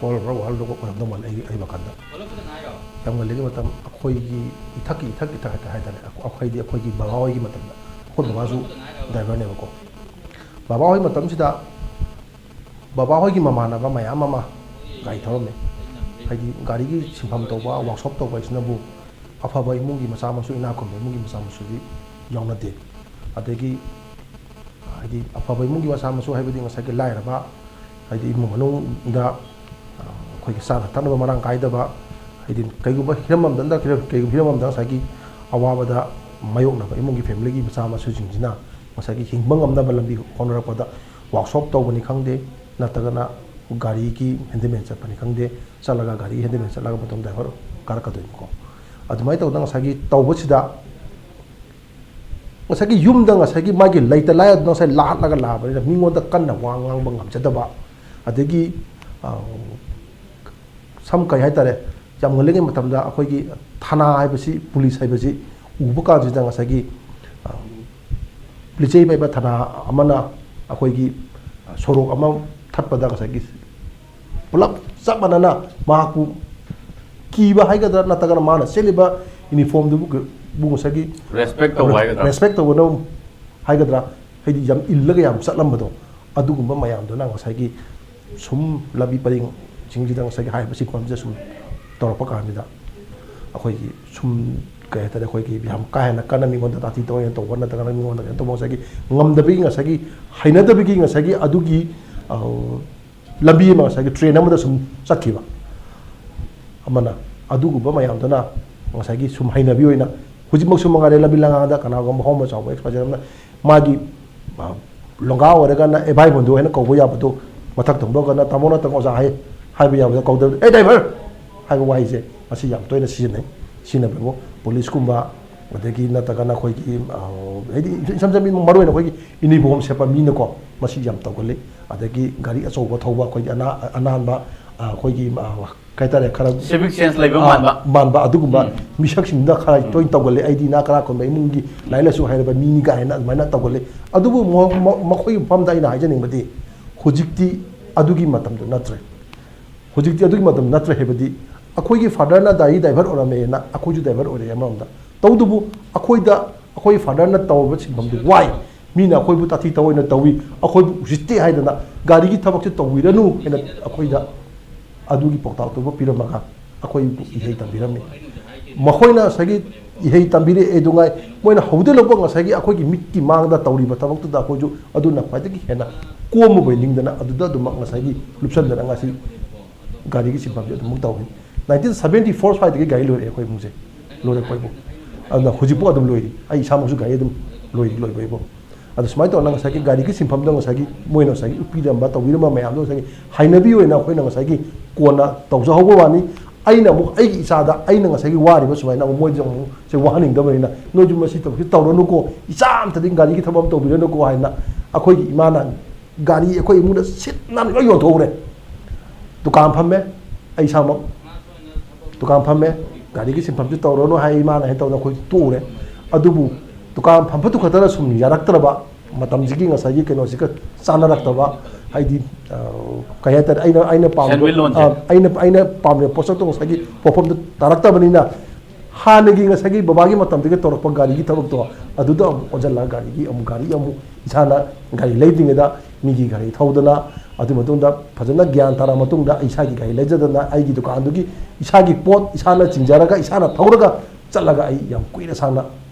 ꯑꯣꯜ ꯑꯣꯚꯔ ꯋꯥꯔꯜꯗ ꯑꯣꯏꯔꯝꯗꯧ ꯃꯥꯜꯂꯦ ꯑꯩ ꯋꯥꯈꯜꯗ ꯌꯥꯝ ꯉꯜꯂꯤꯉꯩ ꯃꯇꯝ ꯑꯩꯈꯣꯏꯒꯤ ꯏꯊꯛ ꯍꯥꯏꯇꯥꯔꯦ ꯑꯩꯈꯣꯏꯒꯤ ꯕꯕꯥ ꯍꯣꯏꯒꯤ ꯃꯇꯝꯗ ꯑꯩꯈꯣꯏ ꯕꯕꯥꯁꯨ ꯗ꯭ꯔꯥꯏꯚꯔꯅꯦꯕꯀꯣ ꯕꯕꯥ ꯍꯣꯏ ꯃꯇꯝꯁꯤꯗ ꯕꯕꯥ ꯍꯣꯏꯒꯤ ꯃꯃꯥꯟꯅꯕ ꯃꯌꯥꯝ ꯑꯃ ꯒꯥꯔꯤ ꯊꯧꯔꯝꯃꯦ ꯍꯥꯏꯗꯤ ꯒꯥꯔꯤꯒꯤ ꯁꯤꯟꯐꯝ ꯇꯧꯕ ꯋꯥꯛꯁꯣꯞ ꯇꯧꯕ ꯍꯥꯏꯁꯤꯅꯕꯨ ꯑꯐꯕ ꯏꯃꯨꯡꯒꯤ ꯃꯆꯥ ꯃꯁꯨ ꯏꯅꯥꯛ ꯈꯨꯟꯕ ꯏꯃꯨꯡꯒꯤ ꯃꯆꯥ ꯃꯁꯨꯗꯤ ꯌꯥꯎꯅꯗꯦ ꯑꯗꯒꯤ ꯍꯥꯏꯗꯤ ꯑꯐꯕ ꯏꯃꯨꯡꯒꯤ ꯃꯆꯥ ꯃꯁꯨ ꯍꯥꯏꯕꯗꯤ ꯉꯁꯥꯏꯒꯤ ꯂꯥꯏꯔꯕ ꯍꯥꯏꯗꯤ ꯏꯃꯨꯡ ꯃꯅꯨꯡꯗ ꯑꯩꯈꯣꯏꯒꯤ ꯆꯥꯅ ꯊꯛꯅꯕ ꯃꯔꯥꯡ ꯀꯥꯏꯗꯕ ꯍꯥꯏꯗꯤ ꯀꯩꯒꯨꯝꯕ ꯍꯤꯔꯝ ꯑꯃꯗ ꯉꯁꯥꯏꯒꯤ ꯑꯋꯥꯕꯗ ꯃꯥꯌꯣꯛꯅꯕ ꯏꯃꯨꯡꯒꯤ ꯐꯦꯃꯤꯂꯤꯒꯤ ꯃꯆꯥ ꯃꯁꯨꯁꯤꯡꯁꯤꯅ ꯉꯁꯥꯏꯒꯤ ꯍꯤꯡꯕ ꯉꯝꯅꯕ ꯂꯝꯕꯤ ꯍꯣꯠꯅꯔꯛꯄꯗ ꯋꯥꯛꯁꯣꯞ ꯇꯧꯕꯅꯤ ꯈꯪꯗꯦ ꯅꯠꯇ꯭ꯔꯒꯅ ꯒꯥꯔꯤꯒꯤ ꯍꯦꯟꯗꯤꯃꯦꯟ ꯆꯠꯄꯅꯤ ꯈꯪꯗꯦ ꯆꯠꯂꯒ ꯒꯥꯔꯤꯒꯤ ꯍꯦꯟꯗꯤꯃꯦꯟ ꯆꯠꯂꯒ ꯃꯇꯨꯡ ꯗ꯭ꯔꯥꯏꯚꯔ ꯀꯥꯔꯛꯀꯗꯣꯏꯅꯤꯀꯣ ꯑꯗꯨꯃꯥꯏꯅ ꯇꯧꯗꯅ ꯉꯁꯥꯏꯒꯤ ꯇꯧꯕꯁꯤꯗ ꯉꯁꯥꯏꯒꯤ ꯌꯨꯝꯗ ꯉꯁꯥꯏꯒꯤ ꯃꯥꯒꯤ ꯂꯩꯇ ꯂꯥꯏꯔꯗꯨꯅ ꯉꯁꯥꯏ ꯂꯥꯠꯂꯒ ꯂꯥꯛꯑꯕꯅꯤꯅ ꯃꯤꯉꯣꯟꯗ ꯀꯟꯅ ꯋꯥ ꯉꯥꯡꯕ ꯉꯝꯖꯗꯕ ꯑꯗꯒꯤ ꯁꯝ ꯀꯩ ꯍꯥꯏꯇꯥꯔꯦ ꯌꯥꯝ ꯉꯜꯂꯤꯉꯩ ꯃꯇꯝꯗ ꯑꯩꯈꯣꯏꯒꯤ ꯊꯥꯅꯥ ꯍꯥꯏꯕꯁꯤ ꯄꯨꯂꯤꯁ ꯍꯥꯏꯕꯁꯤ ꯎꯕ ꯀꯥꯟꯁꯤꯗ ꯉꯁꯥꯏꯒꯤ ꯂꯤꯆꯩ ꯄꯥꯏꯕ ꯊꯥꯅꯥ ꯑꯃꯅ ꯑꯩꯈꯣꯏꯒꯤ ꯁꯣꯔꯣꯛ ꯑꯃ ꯊꯠꯄꯗ ꯉꯁꯥꯏꯒꯤ ꯄꯨꯂꯞ ꯆꯞ ꯃꯥꯟꯅꯅ ꯃꯍꯥꯛꯄꯨ ꯀꯤꯕ ꯍꯥꯏꯒꯗ꯭ꯔꯥ ꯅꯠꯇ꯭ꯔꯒꯅ ꯃꯥꯅ ꯁꯦꯠꯂꯤꯕ ꯌꯨꯅꯤꯐꯣꯔꯝꯗꯨꯕꯨ ꯉꯁꯥꯏꯒꯤ ꯔꯦꯁꯄꯦꯛ ꯇꯧꯕꯅ ꯍꯥꯏꯒꯗ꯭ꯔꯥ ꯍꯥꯏꯗꯤ ꯌꯥꯝ ꯏꯜꯂꯒ ꯌꯥꯝ ꯆꯠꯂꯝꯕꯗꯣ ꯑꯗꯨꯒꯨꯝꯕ ꯃꯌꯥꯝꯗꯨꯅ ꯉꯁꯥꯏꯒꯤ ꯁꯨꯝ ꯂꯝꯕꯤ ꯄꯔꯦꯡꯁꯤꯡꯁꯤꯗ ꯉꯁꯥꯏꯒꯤ ꯍꯥꯏꯔꯤꯕ ꯁꯤꯐꯝꯁꯤꯗ ꯁꯨꯝ ꯇꯧꯔꯛꯄ ꯀꯥꯟꯁꯤꯗ ꯑꯩꯈꯣꯏꯒꯤ ꯁꯨꯝ ꯀꯩ ꯍꯥꯏꯇꯥꯔꯦ ꯑꯩꯈꯣꯏꯒꯤ ꯌꯥꯝ ꯀꯥ ꯍꯦꯟꯅ ꯀꯟꯅ ꯃꯤꯉꯣꯟꯗ ꯇꯥꯊꯤ ꯇꯧꯑꯣꯏꯅ ꯇꯧꯕ ꯅꯠꯇ꯭ꯔꯒꯅ ꯃꯤꯉꯣꯟꯗ ꯀꯩꯅꯣ ꯇꯧꯕ ꯉꯁꯥꯏꯒꯤ ꯉꯝꯗꯕꯒꯤ ꯉꯁꯥꯏꯒꯤ ꯍꯩꯅꯗꯕꯒꯤ ꯉꯁꯥꯏꯒꯤ ꯑꯗꯨꯒꯤ ꯂꯝꯕꯤ ꯑꯃ ꯉꯁꯥꯏꯒꯤ ꯇ꯭ꯔꯦꯟ ꯑꯃꯗ ꯁꯨꯝ ꯆꯠꯈꯤꯕ ꯑꯃꯅ ꯑꯗꯨꯒꯨꯝꯕ ꯃꯌꯥꯝꯗꯨꯅ ꯉꯁꯥꯏꯒꯤ ꯁꯨꯝ ꯍꯩꯅꯕꯤ ꯑꯣꯏꯅ ꯍꯧꯖꯤꯛꯃꯛꯁꯨ ꯃꯉꯥꯏꯔꯦ ꯂꯝꯕꯤ ꯂꯪꯉꯥꯡꯗ ꯀꯅꯥꯒꯨꯝꯕ ꯍꯣꯝꯕ ꯆꯥꯎꯕ ꯑꯦꯛꯁꯄꯥꯔꯖꯟ ꯑꯃꯅ ꯃꯥꯒꯤ ꯂꯣꯡꯒꯥ ꯑꯣꯏꯔꯒꯅ ꯑꯦꯚꯥꯏ ꯕꯣꯟꯗꯨ ꯍꯥꯏꯅ ꯀꯧꯕ ꯌꯥꯕꯗꯣ ꯃꯊꯛ ꯊꯣꯡꯗꯣꯛꯑꯒꯅ ꯇꯥꯃꯣ ꯅꯠꯇ꯭ꯔꯒ ꯑꯣꯖꯥ ꯍꯥꯏꯕ ꯌꯥꯕꯗ ꯀꯧꯗꯕ ꯗ꯭ꯔꯥꯏꯚꯔ ꯍꯥꯏꯕ ꯋꯥꯍꯩꯁꯦ ꯃꯁꯤ ꯌꯥꯝ ꯇꯣꯏꯅ ꯁꯤꯖꯤꯟꯅꯕꯕꯨ ꯄꯨꯂꯤꯁꯀꯨꯝꯕ ꯑꯗꯒꯤ ꯅꯠꯇ꯭ꯔꯒꯅ ꯑꯩꯈꯣꯏꯒꯤ ꯍꯥꯏꯗꯤ ꯏꯁꯝ ꯁꯝꯕꯤ ꯃꯔꯨ ꯑꯣꯏꯅ ꯑꯩꯈꯣꯏꯒ ꯌꯨꯅꯤꯐꯣꯔꯝ ꯁꯦꯠꯄ ꯃꯤꯅꯀꯣ ꯃꯁꯤ ꯌꯥꯝ ꯇꯧꯒꯜꯂꯤ ꯑꯗꯒꯤ ꯒꯥꯔꯤ ꯑꯆꯧꯕ ꯊꯧꯕ ꯑꯩꯈꯣꯏꯒꯤ ꯑꯅꯥꯟꯕ ꯑꯩꯈꯣꯏꯒꯤ ꯀꯩ ꯍꯥꯏꯇꯥꯔꯦ ꯈꯔ ꯁꯤꯚꯤꯛ ꯁꯦꯟꯁ ꯂꯩꯕ ꯃꯥꯟꯕ ꯑꯗꯨꯒꯨꯝꯕ ꯃꯤꯁꯛꯁꯤꯡꯗ ꯈꯔ ꯇꯣꯏꯅ ꯇꯧꯒꯜꯂꯤ ꯑꯩꯗꯤ ꯏꯅꯥ ꯀꯔꯥ ꯈꯨꯟꯕ ꯏꯃꯨꯡꯒꯤ ꯂꯥꯏꯔꯤꯛ ꯂꯥꯏꯁꯨ ꯍꯩꯔꯕ ꯃꯤꯅꯤ ꯀꯥꯏꯅ ꯑꯗꯨꯃꯥꯏꯅ ꯇꯧꯒꯜꯂꯤ ꯑꯗꯨꯕꯨ ꯃꯈꯣꯏꯒꯤ ꯃꯐꯝꯗ ꯑꯩꯅ ꯍꯥꯏꯖꯅꯤꯡꯕꯗꯤ ꯍꯧꯖꯤꯛꯇꯤ ꯑꯗꯨꯒꯤꯃꯇꯝꯗꯨ ꯅꯠꯇ꯭ꯔꯦ ꯍꯧꯖꯤꯛꯇꯤ ꯑꯗꯨꯒꯤ ꯃꯇꯝ ꯅꯠꯇ꯭ꯔꯦ ꯍꯥꯏꯕꯗꯤ ꯑꯩꯈꯣꯏꯒꯤ ꯐꯥꯗꯔꯅ ꯒꯥꯔꯤ ꯗ꯭ꯔꯥꯏꯚꯔ ꯑꯣꯏꯔꯝꯃꯦꯅ ꯑꯩꯈꯣꯏꯁꯨ ꯗ꯭ꯔꯥꯏꯚꯔ ꯑꯣꯏꯔꯛꯑꯦ ꯑꯃꯔꯣꯝꯗ ꯇꯧꯗꯨꯕꯨ ꯑꯩꯈꯣꯏ ꯐꯥꯗꯔꯅ ꯇꯧꯔꯤꯕ ꯁꯤꯟꯐꯝꯗꯨ ꯋꯥꯏ ꯃꯤꯅ ꯑꯩꯈꯣꯏꯕꯨ ꯇꯥꯊꯤ ꯇꯧꯑꯣꯏꯅ ꯇꯧꯋꯤ ꯑꯩꯈꯣꯏꯕꯨ ꯎꯁꯤꯠꯇꯦ ꯍꯥꯏꯗꯅ ꯒꯥꯔꯤꯒꯤ ꯊꯕꯛꯁꯦ ꯇꯧꯕꯤꯔꯅꯨ ꯍꯥꯏꯅ ꯑꯩꯈꯣꯏꯗ ꯑꯗꯨꯒꯤ ꯄꯥꯎꯇꯥꯛꯇꯨꯕꯨ ꯄꯤꯔꯝꯃꯒ ꯑꯩꯈꯣꯏꯕꯨ ꯏꯍꯩ ꯇꯝꯕꯤꯔꯝꯃꯤ ꯃꯈꯣꯏꯅ ꯉꯁꯥꯏꯒꯤ ꯏꯍꯩ ꯇꯝꯕꯤꯔꯛꯑꯦ ꯑꯗꯨꯉꯥꯏ ꯃꯣꯏꯅ ꯍꯧꯗꯣꯛꯂꯛꯄ ꯉꯁꯥꯏꯒꯤ ꯑꯩꯈꯣꯏꯒꯤ ꯃꯤꯠꯀꯤ ꯃꯥꯡꯗ ꯇꯧꯔꯤꯕ ꯊꯕꯛꯇꯨꯗ ꯑꯩꯈꯣꯏꯁꯨ ꯑꯗꯨꯅ ꯈ꯭ꯋꯥꯏꯗꯒꯤ ꯍꯦꯟꯅ ꯀꯣꯝꯃꯕꯣꯏ ꯅꯤꯡꯗꯅ ꯑꯗꯨꯗ ꯑꯗꯨꯃꯛ ꯉꯁꯥꯏꯒꯤ ꯂꯨꯞꯁꯟꯗꯅ ꯉꯁꯤ ꯒꯥꯔꯤꯒꯤ ꯁꯤꯟꯐꯝꯁꯦ ꯑꯗꯨꯃꯛ ꯇꯧꯏ 1974 ꯁ꯭ꯋꯥꯏꯗꯒꯤ ꯒꯥꯔꯤ ꯂꯣꯏꯔꯛꯑꯦ ꯑꯩꯈꯣꯏ ꯏꯃꯨꯡꯁꯦ ꯂꯣꯏꯔꯛꯄ ꯏꯕꯨ ꯑꯗꯨꯅ ꯍꯧꯖꯤꯛꯐꯥꯎ ꯑꯗꯨꯝ ꯂꯣꯏꯔꯤ ꯑꯩ ꯏꯁꯥꯃꯛꯁꯨ ꯒꯥꯔꯤ ꯑꯗꯨꯝ ꯂꯣꯏꯕ ꯏꯕꯨ ꯑꯗꯨ ꯁꯨꯃꯥꯏꯅ ꯇꯧꯔꯒ ꯉꯁꯥꯏꯒꯤ ꯒꯥꯔꯤꯒꯤ ꯁꯤꯟꯐꯝꯗ ꯉꯁꯥꯏꯒꯤ ꯃꯣꯏꯅ ꯉꯁꯥꯏꯒꯤ ꯎꯠꯄꯤꯔꯝꯕ ꯇꯧꯕꯤꯔꯝꯕ ꯃꯌꯥꯝꯗꯣ ꯉꯁꯥꯏꯒꯤ ꯍꯩꯅꯕꯤ ꯑꯣꯏꯅ ꯑꯩꯈꯣꯏꯅ ꯉꯁꯥꯏꯒꯤ ꯀꯣꯟꯅ ꯇꯧꯖꯍꯧꯕ ꯋꯥꯅꯤ ꯑꯩꯅ ꯑꯃꯨꯛ ꯑꯩꯒꯤ ꯏꯆꯥꯗ ꯑꯩꯅ ꯉꯁꯥꯏꯒꯤ ꯋꯥꯔꯤꯕ ꯁꯨꯃꯥꯏꯅ ꯑꯃꯨꯛ ꯃꯣꯏꯁꯨ ꯑꯃꯨꯛ ꯋꯥꯍꯟꯅꯤꯡꯗꯕꯅꯤꯅ ꯅꯣꯏꯁꯨ ꯃꯁꯤ ꯇꯧꯔꯅꯨꯀꯣ ꯏꯆꯥ ꯑꯝꯇꯗꯤ ꯒꯥꯔꯤꯒꯤ ꯊꯕꯛ ꯑꯃ ꯇꯧꯕꯤꯔꯅꯨꯀꯣ ꯍꯥꯏꯅ ꯑꯩꯈꯣꯏꯒꯤ ꯏꯃꯥꯅ ꯒꯥꯔꯤ ꯑꯩꯈꯣꯏ ꯏꯃꯨꯡꯗ ꯁꯤꯠ ꯅꯥꯟꯅ ꯂꯣꯏ ꯌꯣꯟꯊꯣꯛꯎꯔꯦ ꯗꯨꯀꯥꯟ ꯐꯝꯃꯦ ꯑꯩ ꯏꯁꯥꯃꯛ ꯗꯨꯀꯥꯟ ꯐꯝꯃꯦ ꯒꯥꯔꯤꯒꯤ ꯁꯤꯟꯐꯝꯁꯨ ꯇꯧꯔꯅꯨ ꯍꯥꯏ ꯏꯃꯥꯅ ꯍꯥꯏꯅ ꯇꯧꯗꯅ ꯑꯩꯈꯣꯏ ꯇꯣꯛꯎꯔꯦ ꯑꯗꯨꯕꯨ ꯗꯨꯀꯥꯟ ꯐꯝꯕꯗꯨ ꯈꯛꯇꯅ ꯁꯨꯝ ꯌꯥꯔꯛꯇ꯭ꯔꯕ ꯃꯇꯝꯁꯤꯒꯤ ꯉꯁꯥꯏꯒꯤ ꯀꯩꯅꯣꯁꯤꯒ ꯆꯥꯅꯔꯛꯇꯕ ꯍꯥꯏꯗꯤ ꯀꯩ ꯍꯥꯏꯇꯥꯔꯦ ꯑꯩꯅ ꯄꯥꯝꯃꯤꯕ ꯄꯣꯠꯁꯛꯇꯣ ꯉꯁꯥꯏꯒꯤ ꯄꯣꯠꯐꯝꯗꯨ ꯇꯥꯔꯛꯇꯕꯅꯤꯅ ꯍꯥꯟꯅꯒꯤ ꯉꯁꯥꯏꯒꯤ ꯕꯕꯥꯒꯤ ꯃꯇꯝꯗꯒꯤ ꯇꯧꯔꯛꯄ ꯒꯥꯔꯤꯒꯤ ꯊꯕꯛꯇꯣ ꯑꯗꯨꯗ ꯑꯃꯨꯛ ꯑꯣꯟꯁꯤꯜꯂꯒ ꯒꯥꯔꯤ ꯑꯃꯨꯛ ꯏꯁꯥꯅ ꯒꯥꯔꯤ ꯂꯩꯗ꯭ꯔꯤꯉꯩꯗ ꯃꯤꯒꯤ ꯒꯥꯔꯤ ꯊꯧꯗꯅ ꯑꯗꯨ ꯃꯇꯨꯡꯗ ꯐꯖꯅ ꯒ꯭ꯌꯥꯟ ꯇꯥꯔ ꯃꯇꯨꯡꯗ ꯑꯩ ꯏꯁꯥꯒꯤ ꯒꯥꯔꯤ ꯂꯩꯖꯗꯅ ꯑꯩꯒꯤ ꯗꯨꯀꯥꯟꯗꯨꯒꯤ ꯏꯁꯥꯒꯤ ꯄꯣꯠ ꯏꯁꯥꯅ ꯆꯤꯡꯖꯔꯒ ꯏꯁꯥꯅ ꯊꯧꯔꯒ ꯆꯠꯂꯒ ꯑꯩ ꯌꯥꯝ ꯀꯨꯏꯅ ꯁꯥꯡꯅ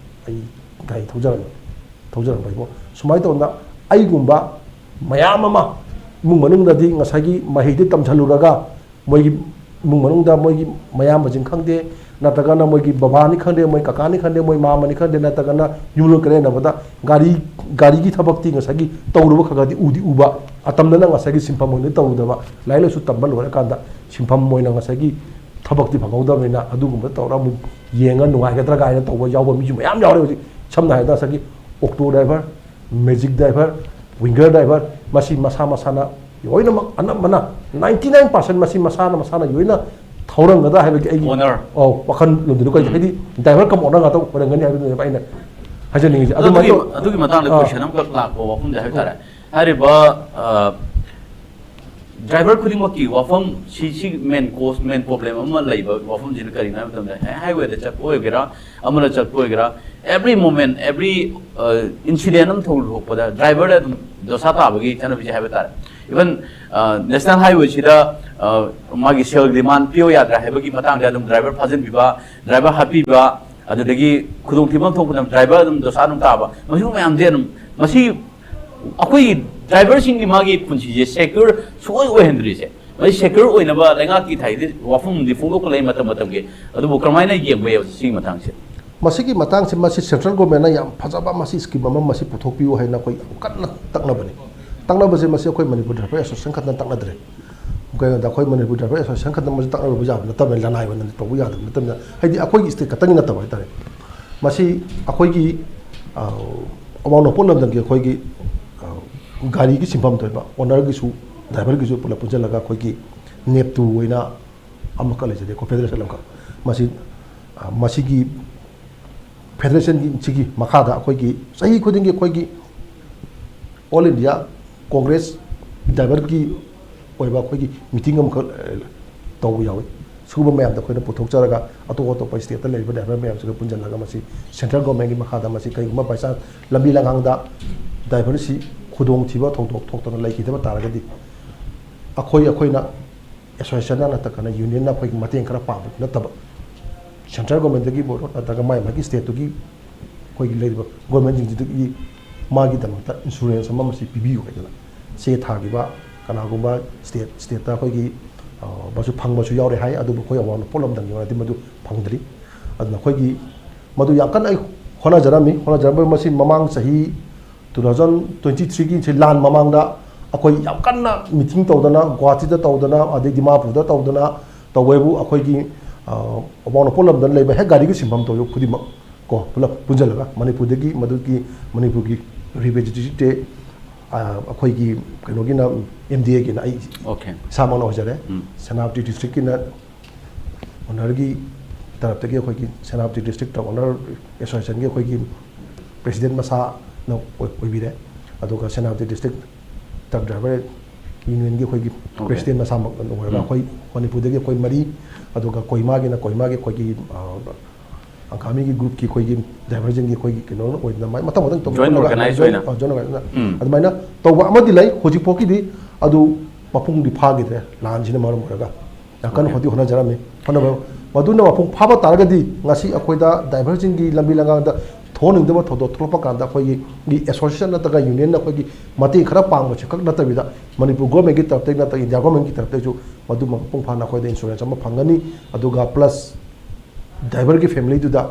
ꯑꯩ ꯒꯥꯔꯤ ꯊꯧꯖꯔꯝꯕꯒꯤꯕꯣ ꯁꯨꯃꯥꯏꯅ ꯇꯧꯅ ꯑꯩꯒꯨꯝꯕ ꯃꯌꯥꯝ ꯑꯃ ꯏꯃꯨꯡ ꯃꯅꯨꯡꯗꯗꯤ ꯉꯁꯥꯏꯒꯤ ꯃꯍꯩꯗꯤ ꯇꯝꯁꯜꯂꯨꯔꯒ ꯃꯣꯏꯒꯤ ꯏꯃꯨꯡ ꯃꯅꯨꯡꯗ ꯃꯣꯏꯒꯤ ꯃꯌꯥꯝꯕꯁꯤꯡ ꯈꯪꯗꯦ ꯅꯠꯇ꯭ꯔꯒꯅ ꯃꯣꯏꯒꯤ ꯕꯕꯥꯅꯤ ꯈꯪꯗꯦ ꯃꯣꯏ ꯀꯀꯥꯅꯤ ꯈꯪꯗꯦ ꯃꯣꯏ ꯃꯥꯃꯅꯤ ꯈꯪꯗꯦ ꯅꯠꯇ꯭ꯔꯒꯅ ꯌꯨꯝꯂꯣꯟ ꯀꯩꯔꯦꯟꯅꯕꯗ ꯒꯥꯔꯤꯒꯤ ꯊꯕꯛꯇꯤ ꯉꯁꯥꯏꯒꯤ ꯇꯧꯔꯨꯕ ꯈꯔꯗꯤ ꯎꯗꯤ ꯎꯕ ꯑꯇꯝꯗꯅ ꯉꯁꯥꯏꯒꯤ ꯁꯤꯟꯐꯝ ꯑꯣꯏꯅ ꯇꯧꯔꯨꯗꯕ ꯂꯥꯏꯔꯤꯛ ꯂꯥꯏꯁꯨ ꯇꯝꯕ ꯂꯣꯏꯔꯀꯥꯟꯗ ꯁꯤꯟꯐꯝ ꯑꯣꯏꯅ ꯉꯁꯥꯏꯒꯤ ꯊꯕꯛꯇꯤ ꯐꯪꯍꯧꯗꯕꯅꯤ나 ꯑꯗꯨꯒꯨꯝꯕ ꯇꯧꯔ ꯑꯃꯨꯛ ꯌꯦꯡꯉ ꯅꯨꯡꯉꯥꯏꯒꯗ꯭ꯔꯥ ꯀꯥꯏꯅ ꯇꯧꯕ ꯌꯥꯎꯕ ꯃꯤꯁꯨ ꯃꯌꯥꯝ ꯌꯥꯎꯔꯦ ꯍꯧꯖꯤꯛ ꯁꯝꯅ ꯍꯥꯏꯔꯕꯗ ꯉꯁꯥꯏꯒꯤ ꯑꯣꯛꯇꯣ ꯗ꯭राꯏꯚꯔ ꯃꯦꯖꯤꯛ ꯗ꯭राꯏꯚꯔ ꯋꯤꯡꯒꯔ ꯗ꯭राꯏꯚꯔ ꯃꯁꯤ ꯃꯁꯥ ꯃꯁꯥꯅ ꯂꯣꯏꯅꯃꯛ ꯑꯅꯝꯕꯅ 99% ꯃꯁꯤ ꯃꯁꯥꯅ ꯂꯣꯏꯅ ꯊꯧꯔꯝꯒꯗ꯭ꯔꯥ ꯍꯥꯏꯕꯒꯤ ꯑꯩꯒꯤ ꯋꯥꯈꯜꯂꯣꯟꯗꯨ ꯀꯩ ꯍꯥꯏꯗꯤ ꯗ꯭राꯏꯚꯔ ꯀꯝ ꯑꯣꯅꯔ ꯉꯥꯛꯇ ꯑꯣꯏꯔꯝꯒꯅꯤ ꯍꯥꯏꯕꯗꯨꯅꯦꯕ ꯑꯩꯅ ꯍꯥꯏꯖꯅꯤꯡꯉꯤꯁꯦ ꯑꯗꯨꯒꯤ ꯃꯇꯥꯡꯗ ꯀ꯭ꯋꯦꯁꯟ ꯑꯃꯈꯛ ꯂꯥꯛꯄ ꯋꯥꯐꯝꯗ ꯍꯥꯏꯇꯥꯔꯦ ꯍꯥꯏꯔꯤꯕ ड्राइवर खुदी वफम मेन कोस मेन प्रॉब्लम वफम हाईवे चटगेरा चटगेरा every moment every incident driver दशा ताबी चनबी है इवन नेशनल हाईवे मागी सेल डिमांड पियो याद्रा है ड्राइवर फाजिनबी ड्राइवर हापीब खुदोंथीबम थोपदम ड्राइवर दशा ताब मैम ड्राइवर सिंह मागी पुंसी सेक्योर सुई ओहंद्रीसे मैं सेक्योर ओइनबा लेंगा की थाइदि वाफम दि फोंदोक लै मतम के अदुबो क्रमाइना येंबे सिंग मतांग से मसिगी मतांग से मसि सेंट्रल गवर्नमेंट याम फजाबा मसि स्कीम अमा मसि पुथोकपियो हैना कोई कन्ना तकनबने तकनबसे मसि कोई मणिपुर ड्राइवर एसोसिएशन खतना तकनद्रे कोई दा कोई मणिपुर ड्राइवर एसोसिएशन खतना मसि तकनबो जाब नतबे लनाय वन तबु यादब नतम हैदि अखोई स्टेट खतंग नतब हैतारे मसि अखोईगी अमाउंट ऑफ लमदम के अखोईगी गाड़ी की सिंफम तोइबा ओनर की सु ड्राइवर की सु पुला पुजलगा कोई नेपटू ओइना अमका लेजदे को फेडरेशन लमका मसी की फेडरेशन की सिगी मखादा कोई सही खुदिंगे कोई ऑल इंडिया कांग्रेस ड्राइवर की ओइबा कोई मीटिंग अमका तौ यावे सुबह मैम दा कोइना पुथोकचरगा अतो अतो स्टेट ता लेबा ड्राइवर मैम से पुजलगा मसी सेंट्रल गवर्नमेंट की मखादा मसी कईगुमा पैसा लंबी लंगांगदा ड्राइवर सी खुदोंथीबा थोंदोक थोक्तना लाइखिदबा तारगदी अखोइना एसोसिएशन नतकना यूनियन अखोइ मतें खरा पाब नतब सेंट्रल गवर्नमेंट की बोरो नतक माई स्टेट की अखोइ लेरिबा गवर्नमेंट जिंगी मागी दमता इंश्योरेंस अमा मसी पिबियु हैदना से थागिबा कनागुबा स्टेट अखोइ बसु फंगबसु यावरे हाय अदु अखोइ अवान पोलम दंगि मदु फंगद्री अदना अखोइ मदु याकन आई होना मसी ममांग सही 2023 की लान ममांगदा अखोई याम कन्ना मीटिंग तौदना गुवाहाटीदा तौदना अदे दिमापुरदा तौदना तौवेबु अखोईगी अबाउन पोलमदन लेबा हे गाड़ी की सिंफम तौयो खुदिमा को पुलप पुंजलगा मणिपुरदगी मदुकी मणिपुरगी रिवेजिटे अखोईगी कनोगी ना एमडीए की ना आई ओके सामोन होजरे सेनापति डिस्ट्रिक्ट की ना ओनरगी तरफतगी अखोईगी सेनापति डिस्ट्रिक्ट ओनर एसोसिएशन की अखोईगी प्रेसिडेंट मसा no oibire aduga senate district tab driver union gi khoi gi president masam no khoi manipur de gi khoi mari aduga koima gi khoi gi angami gi group ki khoi gi driver jing gi khoi gi kino oi na mai matam matam to join organize oina adumaina tawba amadi lai hoji poki di adu mapung di phagi de lan jina marum raga yakan hodi hona jarame hona maduna mapung phaba taragadi ngasi akoida driver jing gi lambi langa da थोनिंगदब थोदो थोलप कांदा अखोई association नतगा union अखोई मते खरा पांग खक नतबिदा Manipur government की तरफ नत India government की तरफ जो मधु मपुंग फाना अखोई इंश्योरेंस अमा फंगनी अदुगा प्लस ड्राइवर की फैमिली दुदा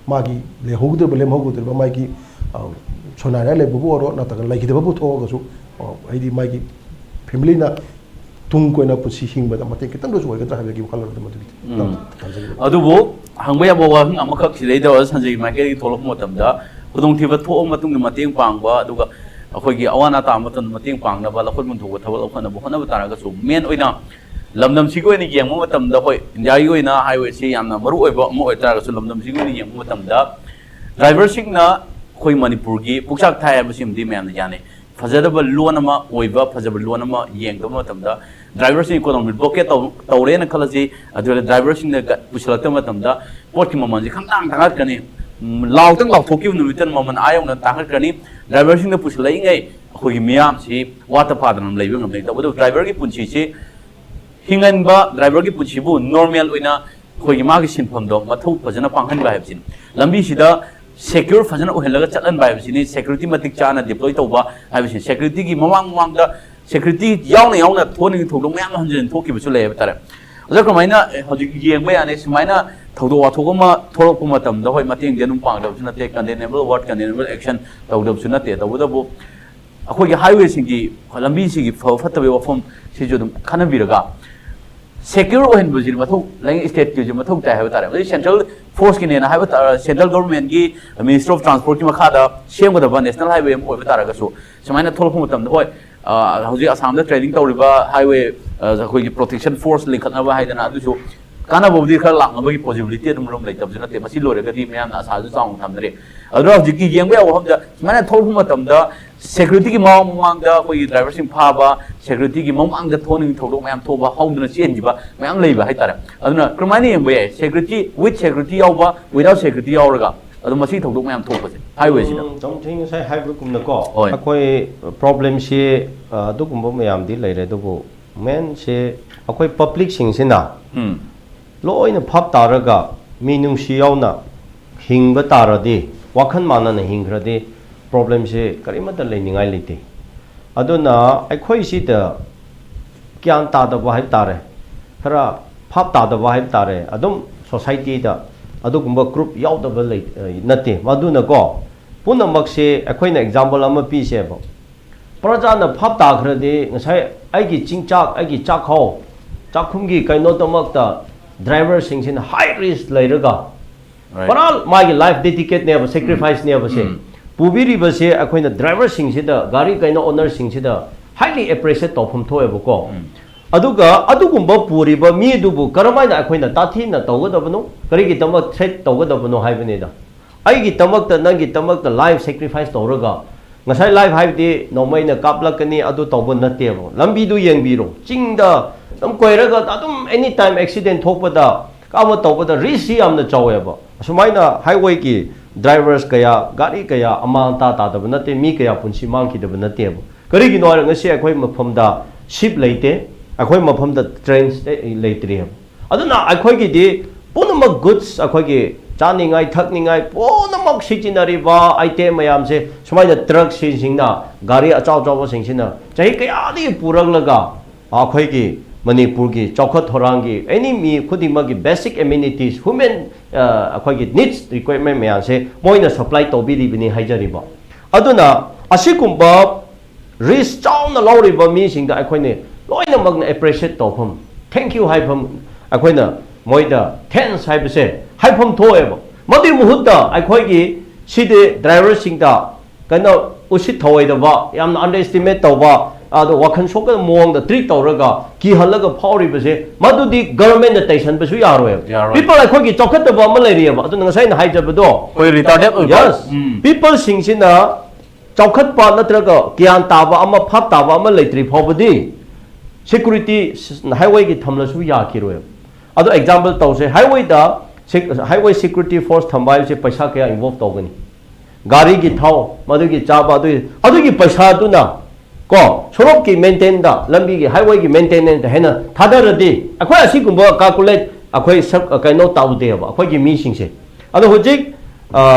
मागी लेमहोगदब मागी सोनारा लेबु ओरो नतगा लाइखिदबु थोगसु आइदी मागी फैमिली ना तुम कोइना पुसी हिंगबदा मते कितन रोज होगदरा हाबेगी वखलद मदुबी अदुबो हंगबा याबो वाहंग अमखक सिदैदा संजय माइकेल की थोलप मतमदा खुदोंथीबा थोअ मतुंग मतेंग पांगबा अदुगा अखोइगी अवाना तामतन मतेंग पांगनबा लखोल मुंथोग थबल अखनबो होनबो तारागसु मेन ओइना लमदम सिगो ओइना येंगबो मतमदा होय इंडिया गी ओइना हाईवे से यामना मरु ओइबा मो ओइतारागसु लमदम सिगो ओइना येंगबो मतमदा ड्राइवर सिंगना खोई मणिपुर की पुक्साक थाय बसिमदी मैम जाने फजदब लोन अमा ओइबा फजब लोन अमा येंगदब मतमदा ड्राइवर सिंह इकोनॉमिक ब्लॉकेट तौरेन खलसी अदुले ड्राइवर सिंह पुसलत मतमदा पोट की ममन खंतांग तागत कनी लाउतंग लाउथोकी नुमितन ममन आयौन तागत कनी ड्राइवर सिंह पुसलैंगै अखोगी मियाम सि वाता पादन लैबे ngam दै तबदो ड्राइवर की पुंछि सि हिंगनबा ड्राइवर की पुंछिबु नॉर्मल ओइना अखोगी मागी सिनफम दो मथौ फजना पांगहनबा हाबसिन लंबी सिदा secure fazana ohelaga chatan bai bisini security matik chana deploy tawba habisi security gi mamang da security yauna thoni thogdong mayam hanjen thoki bisu le tare aja kamaina hoji yeng bai ane sumaina thodo wa thogoma thorok puma tam da hoi mating denum pang da suna te condemnable word condemnable action tawda suna te tawda bo akhoi gi highway singi lambi sigi fatabe wafom si jodum khana biraga secure ohen bujir mathok lang state ki mathok ta hai tare central force ki ne na hai central government ki ministry of transport ki makha da sem da national highway mo ba tara ga su sumaina thol phum tam hoi hoji assam da training tawriba highway khoi gi protection force linkhatna ba hai dana adu su kana bodi khar lang ba gi possibility dum rom lai tab jana te masi lore ga di myam na sa ju chang tham dare adu hoji ki yeng ba hom da sumaina thol phum tam da security ki mamang da khoi driver sing pha ba security ki mamang da thoning thodok mayam thoba haudna chen ji ba mayam lei ba hai tare aduna krmani yeng ba security with security yaw ba without security yaw raga adu masi thodok mayam thok ba se highway sina jong thing sai highway kum na ko akoi problem se du kum mayam di leire du bu men se akoi public sing sina loina phap taraga mi nung si yaw na hing ba taradi wakhan mana na hing gradi problem se karimata leiningai leite aduna akhoi si da kyan ta da ba hai tare khara phap ta da ba hai tare adum society da adugumba group yaw da ba lei nate maduna ko punamak se akhoi na example ama pi se ba praja na phap ta khrade ngasai ai gi chingchak ai gi chakho chakhum gi kaino tamak ta driver sing sin high risk leiraga paral my life dedicate ne ba sacrifice ne ba se pubiri ba se akhoi na driver sing si da gari kaino owner sing si da highly appreciate tofum thoe ba ko aduga adugumba puri ba mi du bu karamai na akhoi na tathi na tawga da banu kari gi tamak threat tawga da banu hai bane da ai gi tamak ta nang gi tamak ta life sacrifice tawraga ngasai life hai di nomai na kaplakani adu tawba na te bo lambi du yeng biro chingda tam koiraga adum anytime accident thokpa da kama tawba da risk am na chawe ba sumaina highway ki drivers kaya gari kaya amang ta da banate mi kaya punsi mang ki da banate bo kari gi noar ngasi akhoi mafam da ship leite akhoi mafam da trains leitri ha aduna akhoi gi di punamak goods akhoi gi chaningai thakningai punamak sijinari ba item mayam se sumaina truck singna gari achau chaw sing sina chai kaya di purang laga akhoi gi Manipur ki chokhat thorang ki any mi khudima ki basic amenities human akhoi ki needs requirement me ase moina supply to bi bini haijari ba aduna asikumba risk chauna lori ba mi sing da akhoi ne loina magna appreciate to pham thank you hai pham akhoi na moida thanks hai bse hai pham thoe ba madi muhutta akhoi ki side driver sing da kana usit thoi da ba yam underestimate to ba ado wakhan soka mong da treat tawraga ki halaga phawri base madudi government na tension basu yaroy people like khogi chokhat ba ma lai riya ba adu ngasai na haija bado koi retarded yes people singsina chokhat pa natraga kyan ta ba ama phap ta ba ama leitri phawbadi security highway ki thamla su ya kiroy ado example tawse highway da highway security force thambai se paisa kya involve tawgani gari ki thaw madugi chaba adu ki paisa tu na ko sorok ki maintain da lambi ki highway ki maintenance da hena thadaradi akhoi asigumba calculate akhoi sab kaino taude ba akhoi ki mi sing se ado hojik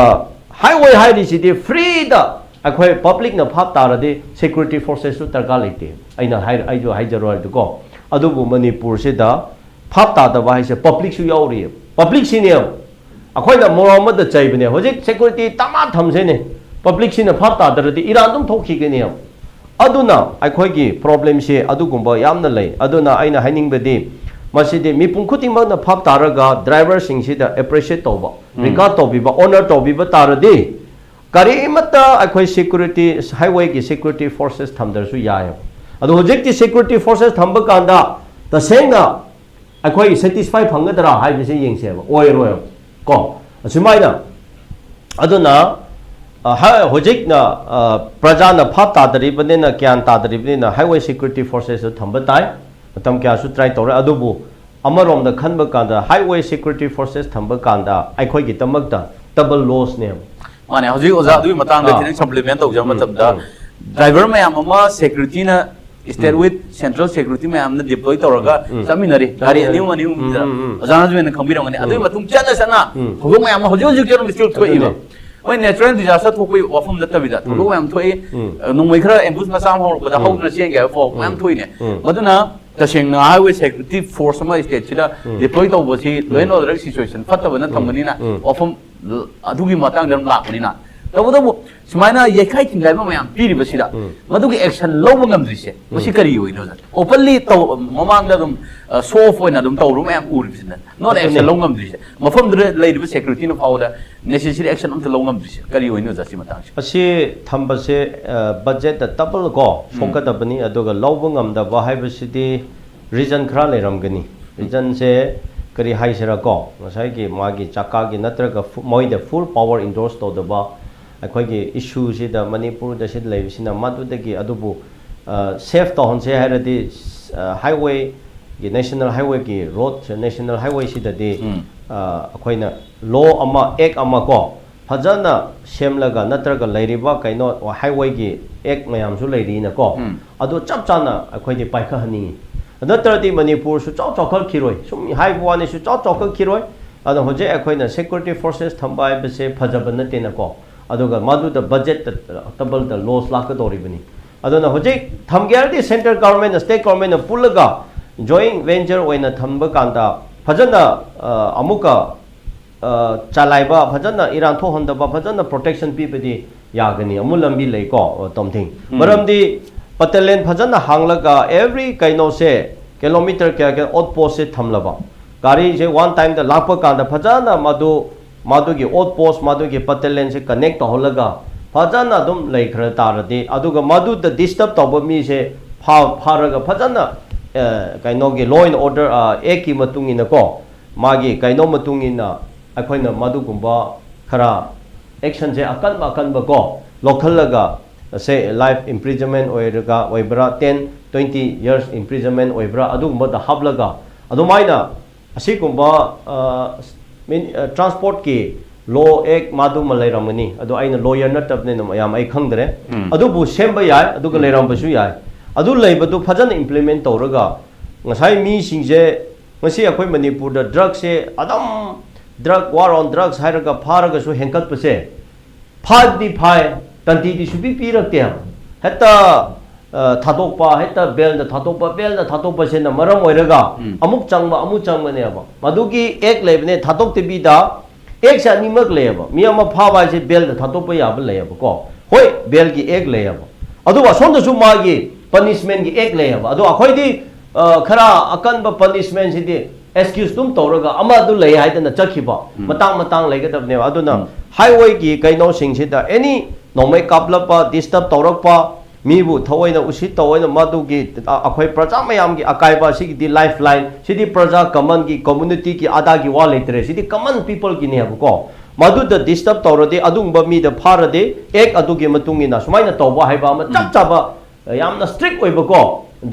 highway highly city free da akhoi public na phap taradi security forces su targa leite aina ai jo haijaro du ko adu bu manipur se da phap ta da ba se public su yauri public senior akhoi na moramad da chaibne hojik security tama thamse ne public sina phap ta daradi iran dum thokhi ge ne aduna akhoi gi problem se adugumba yamna lei aduna aina haining bedi masidi mipung khuting ma na phap taraga driver sing si da appreciate toba regard tobi ba honor tobi ba taradi kari mata akhoi security highway gi security forces thamdar su yaay adu hojek ti security forces thamba kanda ta senga akhoi satisfy phangadra hai bise yeng se ba oi roi ko asimaina aduna hojik na praja na phap tadari bane na kyan tadari bane na highway security forces thamba tai matam kya su try tore adubu amarom da khanba kanda highway security forces thamba kanda aikhoi gi tamak da double loss ne mane hojik oza du matang da tin supplement tau jam matam da driver mayam ama security na state with central security mayam na deploy tawraga saminari gari ani azana ju na khambirang ani adu matum chana sana hojik mayam hojik ju kero mistil thoi iba ꯍꯣꯏ natural disaster ꯊꯣꯛꯄꯒꯤ ꯋꯥꯐꯝ ꯅꯠꯇꯕꯤꯗ ꯊꯧꯗꯣꯛ ꯃꯌꯥꯝ ꯊꯣꯛꯏ ꯅꯣꯡꯃꯩ ꯈꯔ ambush ꯃꯆꯥ ꯑꯃ ꯍꯧꯔꯛꯄꯗ ꯍꯧꯗꯅ ꯆꯦꯟꯒꯦ ꯍꯥꯏꯕ ꯐꯥꯎ ꯃꯌꯥꯝ ꯊꯣꯛꯏꯅꯦ ꯃꯗꯨꯅ ꯇꯁꯦꯡꯅ ꯍꯥꯏꯋꯦ ꯁꯦꯀ꯭ꯌꯨꯔꯤꯇꯤ ꯐꯣꯔꯁ ꯑꯃ ꯁ꯭ꯇꯦꯠꯁꯤꯗ ꯗꯤꯄ꯭ꯂꯣꯏ ꯇꯧꯕꯁꯤ ꯂꯣ ꯑꯦꯟ ꯑꯣꯔꯗꯔ ꯁꯤꯆꯨꯋꯦꯁꯟ ꯐꯠꯇꯕꯅ ꯊꯝꯕꯅꯤꯅ ꯋꯥꯐꯝ ꯑꯗꯨꯒꯤ ꯃꯇꯥꯡꯗ ꯑꯗꯨꯝ ꯂꯥꯛꯄꯅꯤꯅ ꯇꯧꯕꯇꯕꯨ ꯁꯨꯃꯥꯏꯅ ꯌꯩꯈꯥꯏ ꯊꯤꯡꯒꯥꯏꯕ ꯃꯌꯥꯝ ꯄꯤꯔꯤꯕꯁꯤꯗ ꯃꯗꯨꯒꯤ ꯑꯦꯛꯁꯟ ꯂꯧꯕ ꯉꯝꯗ꯭ꯔꯤꯁꯦ ꯃꯁꯤ ꯀꯔꯤ ꯑꯣꯏꯅꯣ ꯑꯣꯄꯟꯂꯤ ꯃꯃꯥꯡꯗ ꯑꯗꯨꯝ ꯁꯣ ꯑꯣꯐ ꯑꯣꯏꯅ ꯑꯗꯨꯝ ꯇꯧꯔꯨ ꯃꯌꯥꯝ ꯎꯔꯤꯕꯁꯤꯅ ꯅꯣꯠ ꯑꯦꯛꯁꯟ ꯂꯧ ꯉꯝꯗ꯭ꯔꯤꯁꯦ ꯃꯐꯝꯗꯨꯗ ꯂꯩꯔꯤꯕ ꯁꯦꯀ꯭ꯌꯨꯔꯤꯇꯤꯅ ꯐꯥꯎꯕꯗ ꯅꯦꯁꯦꯁꯔꯤ ꯑꯦꯛꯁꯟ ꯑꯝꯇ ꯂꯧ ꯉꯝꯗ꯭ꯔꯤꯁꯦ ꯀꯔꯤ ꯑꯣꯏꯅꯣ ꯁꯤ ꯃꯇꯥꯡꯁꯦ ꯑꯁꯤ ꯊꯝꯕꯁꯦ ꯕꯖꯦꯠꯇ ꯇꯕꯜ ꯀꯣ ꯁꯣꯛꯀꯗꯕꯅꯤ ꯑꯗꯨꯒ ꯂꯧꯕ ꯉꯝꯗꯕ ꯍꯥꯏꯕꯁꯤꯗꯤ ꯔꯤꯖꯟ ꯈꯔ ꯂꯩꯔꯝꯒꯅꯤ ꯔꯤꯖꯟꯁꯦ ꯀꯔꯤ ꯍꯥꯏꯁꯤꯔꯥ ꯀꯣ ꯉꯁꯥꯏꯒꯤ ꯃꯥꯒꯤ ꯆꯥꯀꯥꯒꯤ ꯅꯠꯇ꯭ꯔꯒ ꯃꯣꯏꯗ ꯐꯨꯜ ꯄꯥꯋꯔ ꯏꯟꯗꯣꯔꯁ ꯇꯧꯗꯕ ꯑꯩꯈꯣꯏꯒꯤ ꯏꯁꯨꯁꯤꯗ ꯃꯅꯤꯄꯨꯔꯗ ꯁꯤꯗ ꯂꯩꯕꯁꯤꯅ ꯃꯗꯨꯗꯒꯤ ꯑꯗꯨꯕꯨ ꯁꯦꯐ ꯇꯧꯍꯟꯁꯦ ꯍꯥꯏꯔꯗꯤ ꯍꯥꯏꯋꯦꯒꯤ ꯅꯦꯁꯅꯦꯜ ꯍꯥꯏꯋꯦꯒꯤ ꯔꯣꯗ ꯅꯦꯁꯅꯦꯜ ꯍꯥꯏꯋꯦꯁꯤꯗꯗꯤ ꯑꯩꯈꯣꯏꯅ ꯂꯣ ꯑꯃ ꯑꯦꯛ ꯑꯃ ꯀꯣ ꯐꯖꯅ ꯁꯦꯝꯂꯒ ꯅꯠꯇ꯭ꯔꯒ ꯂꯩꯔꯤꯕ ꯀꯩꯅꯣ ꯍꯥꯏꯋꯦꯒꯤ ꯑꯦꯛ ꯃꯌꯥꯝꯁꯨ ꯂꯩꯔꯤꯅꯀꯣ ꯑꯗꯨ ꯆꯞ ꯆꯥꯅ ꯑꯩꯈꯣꯏꯗꯤ ꯄꯥꯏꯈꯠꯍꯟꯅꯤꯡꯉꯤ ꯅꯠꯇ꯭ꯔꯗꯤ ꯃꯅꯤꯄꯨꯔꯁꯨ ꯆꯥꯎꯈꯠꯈꯤꯔꯣꯏ ꯁꯨꯝ ꯍꯥꯏꯕ ꯋꯥꯅꯤꯁꯨ ꯆꯥꯎꯈꯠꯈꯤꯔꯣꯏ ꯑꯗꯣ ꯍꯧꯖꯤꯛ ꯑꯩꯈꯣꯏꯅ ꯁꯦꯀ꯭ꯌꯨꯔꯤꯇꯤ ꯐꯣꯔꯁꯦꯁ ꯊꯝꯕ ꯍꯥꯏꯕꯁꯦ ꯐꯖꯕ ꯅꯠꯇꯦꯅꯀꯣ ꯑꯗꯨꯒ ꯃꯗꯨꯗ ꯕꯖꯦꯠꯇ ꯇꯕꯜꯗ ꯂꯣꯁ ꯂꯥꯛꯀꯗꯧꯔꯤꯕꯅꯤ ꯑꯗꯨꯅ ꯍꯧꯖꯤꯛ ꯊꯝꯒꯦ ꯍꯥꯏꯔꯗꯤ ꯁꯦꯟꯇ꯭ꯔꯦꯜ ꯒꯚꯔꯟꯃꯦꯟꯠꯅ ꯁ꯭ꯇꯦꯠ ꯒꯚꯔꯟꯃꯦꯟꯠꯅ ꯄꯨꯜꯂꯒ ꯖꯣꯏꯟ ꯚꯦꯟꯆꯔ ꯑꯣꯏꯅ ꯊꯝꯕ ꯀꯥꯟꯗ ꯐꯖꯅ ꯑꯃꯨꯛꯀ ꯆꯂꯥꯏꯕ ꯐꯖꯅ ꯏꯔꯥꯟ ꯊꯣꯛꯍꯟꯗꯕ ꯐꯖꯅ ꯄ꯭ꯔꯣꯇꯦꯛꯁꯟ ꯄꯤꯕꯗꯤ ꯌꯥꯒꯅꯤ ꯑꯃꯨꯛ ꯂꯝꯕꯤ ꯂꯩꯀꯣ ꯇꯣꯝꯊꯤꯡ ꯃꯔꯝꯗꯤ ꯄꯇꯦꯂꯦꯟ ꯐꯖꯅ ꯍꯥꯡꯂꯒ ꯑꯦꯚ꯭ꯔꯤ ꯀꯩꯅꯣꯁꯦ ꯀꯤꯂꯣꯃꯤꯇꯔ ꯀꯌꯥ ꯑꯣꯠ ꯄꯣꯁꯁꯦ ꯊꯝꯂꯕ ꯒꯥꯔꯤꯁꯦ ꯋꯥꯟ ꯇꯥꯏꯝꯗ ꯂꯥꯛꯄ ꯀꯥꯟꯗ ꯐꯖꯅ ꯃꯗꯨꯒꯤ ꯑꯣꯠ ꯄꯣꯁ ꯃꯗꯨꯒꯤ ꯄꯇꯦꯂꯦꯟꯁꯦ ꯀꯅꯦꯛ ꯇꯧꯍꯜꯂꯒ ꯐꯖꯅ ꯑꯗꯨꯝ ꯂꯩꯈ꯭ꯔ ꯇꯥꯔꯗꯤ ꯑꯗꯨꯒ ꯃꯗꯨꯗ ꯗꯤꯁꯇꯔꯕ ꯇꯧꯕ ꯃꯤꯁꯦ ꯐꯥꯔꯒ ꯐꯖꯅ ꯀꯩꯅꯣꯒꯤ ꯂꯣ ꯑꯦꯟ ꯑꯣꯔꯗꯔ ꯑꯦꯛꯀꯤ ꯃꯇꯨꯡ ꯏꯟꯅ ꯀꯣ ꯃꯥꯒꯤ ꯀꯩꯅꯣ ꯃꯇꯨꯡ ꯏꯟꯅ ꯑꯩꯈꯣꯏꯅ ꯃꯗꯨꯒꯨꯝꯕ ꯈꯔ ꯑꯦꯛꯁꯟꯁꯦ ꯑꯀꯟꯕ ꯀꯣ ꯂꯧꯈꯠꯂꯒ ꯁꯦ ꯂꯥꯏꯐ ꯏꯝꯄ꯭ꯔꯤꯖꯟꯃꯦꯟ ꯑꯣꯏꯕ꯭ꯔꯥ 10-20 years ꯏꯝꯄ꯭ꯔꯤꯖꯟꯃꯦꯟ ꯑꯣꯏꯕ꯭ꯔꯥ ꯑꯗꯨꯒꯨꯝꯕꯗ ꯍꯥꯞꯂꯒ ꯑꯗꯨꯃꯥꯏꯅ ꯑꯁꯤꯒꯨꯝꯕ ꯇ꯭ꯔꯥꯟꯁꯄꯣꯔꯠꯀꯤ ꯂꯣ ꯑꯦꯛ ꯃꯗꯨꯃ ꯂꯩꯔꯝꯒꯅꯤ ꯑꯗꯣ ꯑꯩꯅ ꯂꯣꯌꯔ ꯅꯠꯇꯕꯅꯤꯅ ꯃꯌꯥꯝ ꯑꯩ ꯈꯪꯗ꯭ꯔꯦ ꯑꯗꯨꯕꯨ ꯁꯦꯝꯕ ꯌꯥꯏ ꯑꯗꯨꯒ ꯂꯩꯔꯝꯕꯁꯨ ꯌꯥꯏ ꯑꯗꯨ ꯂꯩꯕꯗꯨ ꯐꯖꯅ ꯏꯝꯄ꯭ꯂꯤꯃꯦꯟ ꯇꯧꯔꯒ ꯉꯁꯥꯏ ꯃꯤꯁꯤꯡꯁꯦ ꯉꯁꯤ ꯑꯩꯈꯣꯏ ꯃꯅꯤꯄꯨꯔꯗ ꯗ꯭ꯔꯒꯁꯦ ꯑꯗꯨꯝ ꯗ꯭ꯔꯒ ꯋꯥꯔ ꯑꯣꯟ ꯗ꯭ꯔꯒꯁ ꯍꯥꯏꯔꯒ ꯐꯥꯔꯒꯁꯨ ꯍꯦꯟꯀꯠꯄꯁꯦ ꯐꯥꯗꯤ ꯐꯥꯏ ꯇꯟꯇꯤꯗꯤ ꯁꯨꯄꯤ ꯄꯤꯔꯛꯇꯦ ꯍꯦꯛꯇ ꯊꯥꯗꯣꯛꯄ ꯍꯦꯛꯇ ꯕꯦꯜꯗ ꯊꯥꯗꯣꯛꯄꯁꯤꯅ ꯃꯔꯝ ꯑꯣꯏꯔꯒ ꯑꯃꯨꯛ ꯆꯪꯕꯅꯦꯕ ꯃꯗꯨꯒꯤ ꯑꯦꯛ ꯂꯩꯕꯅꯦ ꯊꯥꯗꯣꯛꯇꯕꯤꯗ ꯑꯦꯛꯁꯦ ꯑꯅꯤꯃꯛ ꯂꯩꯌꯦꯕ ꯃꯤ ꯑꯃ ꯐꯥꯕ ꯍꯥꯏꯁꯦ ꯕꯦꯜꯗ ꯊꯥꯗꯣꯛꯄ ꯌꯥꯕ ꯂꯩꯌꯦꯕꯀꯣ ꯍꯣꯏ ꯕꯦꯜꯒꯤ ꯑꯦꯛ ꯂꯩꯌꯦꯕ ꯑꯗꯨꯒ ꯑꯁꯣꯝꯗꯁꯨ ꯃꯥꯒꯤ ꯄꯅꯤꯁꯃꯦꯟꯒꯤ ꯑꯦꯛ ꯂꯩꯌꯦꯕ ꯑꯗꯣ ꯑꯩꯈꯣꯏꯗꯤ ꯈꯔ ꯑꯀꯟꯕ ꯄꯅꯤꯁꯃꯦꯟꯁꯤꯗꯤ ꯑꯦꯛꯁꯀ꯭ꯌꯨꯁ ꯑꯗꯨꯝ ꯇꯧꯔꯒ ꯑꯃꯗꯨ ꯂꯩ ꯍꯥꯏꯗꯅ ꯆꯠꯈꯤꯕ ꯃꯇꯥꯡ ꯂꯩꯒꯗꯕꯅꯦꯕ ꯑꯗꯨꯅ ꯍꯥꯏꯋꯦꯒꯤ ꯀꯩꯅꯣꯁꯤꯡꯁꯤꯗ ꯑꯦꯅꯤ ꯅꯣꯡꯃꯩ ꯀꯥꯞꯂꯛꯄ ꯗꯤꯁꯇꯔꯕ ꯇꯧꯔꯛꯄ ꯃꯤꯕꯨ ꯊꯑꯣꯏꯅ ꯎꯁꯤꯠ ꯇꯧꯑꯣꯏꯅ ꯃꯗꯨꯒꯤ ꯑꯩꯈꯣꯏ ꯄ꯭ꯔꯖꯥ ꯃꯌꯥꯝꯒꯤ ꯑꯀꯥꯏꯕ ꯁꯤꯒꯤꯗꯤ ꯂꯥꯏꯐ ꯂꯥꯏꯟ ꯁꯤꯗꯤ ꯄ꯭ꯔꯖꯥ ꯀꯃꯟꯒꯤ ꯀꯝꯃꯨꯅꯤꯇꯤꯒꯤ ꯑꯗꯥꯒꯤ ꯋꯥ ꯂꯩꯇ꯭ꯔꯦ ꯁꯤꯗꯤ ꯀꯃꯟ ꯄꯤꯄꯜꯒꯤꯅꯦꯕꯀꯣ ꯃꯗꯨꯗ ꯗꯤꯁꯇꯔꯕ ꯇꯧꯔꯗꯤ ꯑꯗꯨꯒꯨꯝꯕ ꯃꯤꯗ ꯐꯥꯔꯗꯤ ꯑꯦꯛ ꯑꯗꯨꯒꯤ ꯃꯇꯨꯡ ꯏꯟꯅ ꯁꯨꯃꯥꯏꯅ ꯇꯧꯕ ꯍꯥꯏꯕ ꯑꯃ ꯆꯞ ꯆꯥꯕ ꯌꯥꯝꯅ ꯁ꯭ꯇ꯭ꯔꯤꯛ ꯑꯣꯏꯕꯀꯣ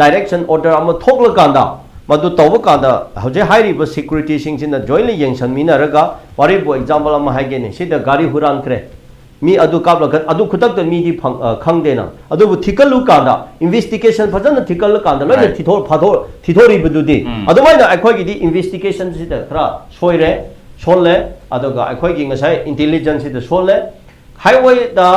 ꯗꯥꯏꯔꯦꯛꯁꯟ ꯑꯣꯔꯗꯔ ꯑꯃ ꯊꯣꯛꯂꯀꯥꯟꯗ ꯃꯗꯨ ꯇꯧꯕ ꯀꯥꯟꯗ ꯍꯧꯖꯤꯛ ꯍꯥꯏꯔꯤꯕ ꯁꯦꯀ꯭ꯌꯨꯔꯤꯇꯤꯁꯤꯡꯁꯤꯅ ꯖꯣꯏꯟꯂꯤ ꯌꯦꯡꯁꯟꯃꯤꯟꯅꯔꯒ ꯋꯥꯔꯤꯕꯨ ꯑꯦꯛꯖꯥꯝꯄꯜ ꯑꯃ ꯍꯥꯏꯒꯦꯅꯦ ꯁꯤꯗ ꯒꯥꯔꯤ ꯍꯨꯔꯥꯟꯈ꯭ꯔꯦ ꯃꯤ ꯑꯗꯨ ꯀꯥꯞꯂꯒ ꯑꯗꯨ ꯈꯨꯗꯛꯇ ꯃꯤꯗꯤ ꯈꯪꯗꯦꯅ ꯑꯗꯨꯕꯨ ꯊꯤꯀꯠꯂꯨꯀꯥꯟꯗ ꯏꯟꯚꯦꯁꯇꯤꯒꯦꯁꯟ ꯐꯖꯅ ꯊꯤꯀꯠꯂꯀꯥꯟꯗ ꯂꯣꯏꯅ ꯊꯤꯊꯣꯔꯤꯕꯗꯨꯗꯤ ꯑꯗꯨꯃꯥꯏꯅ ꯑꯩꯈꯣꯏꯒꯤꯗꯤ ꯏꯟꯚꯦꯁꯇꯤꯒꯦꯁꯟꯁꯤꯗ ꯈꯔ ꯁꯣꯜꯂꯦ ꯑꯗꯨꯒ ꯑꯩꯈꯣꯏꯒꯤ ꯉꯁꯥꯏ ꯏꯟꯇꯦꯂꯤꯖꯦꯟꯁꯁꯤꯗ ꯁꯣꯜꯂꯦ ꯍꯥꯏꯋꯦꯗ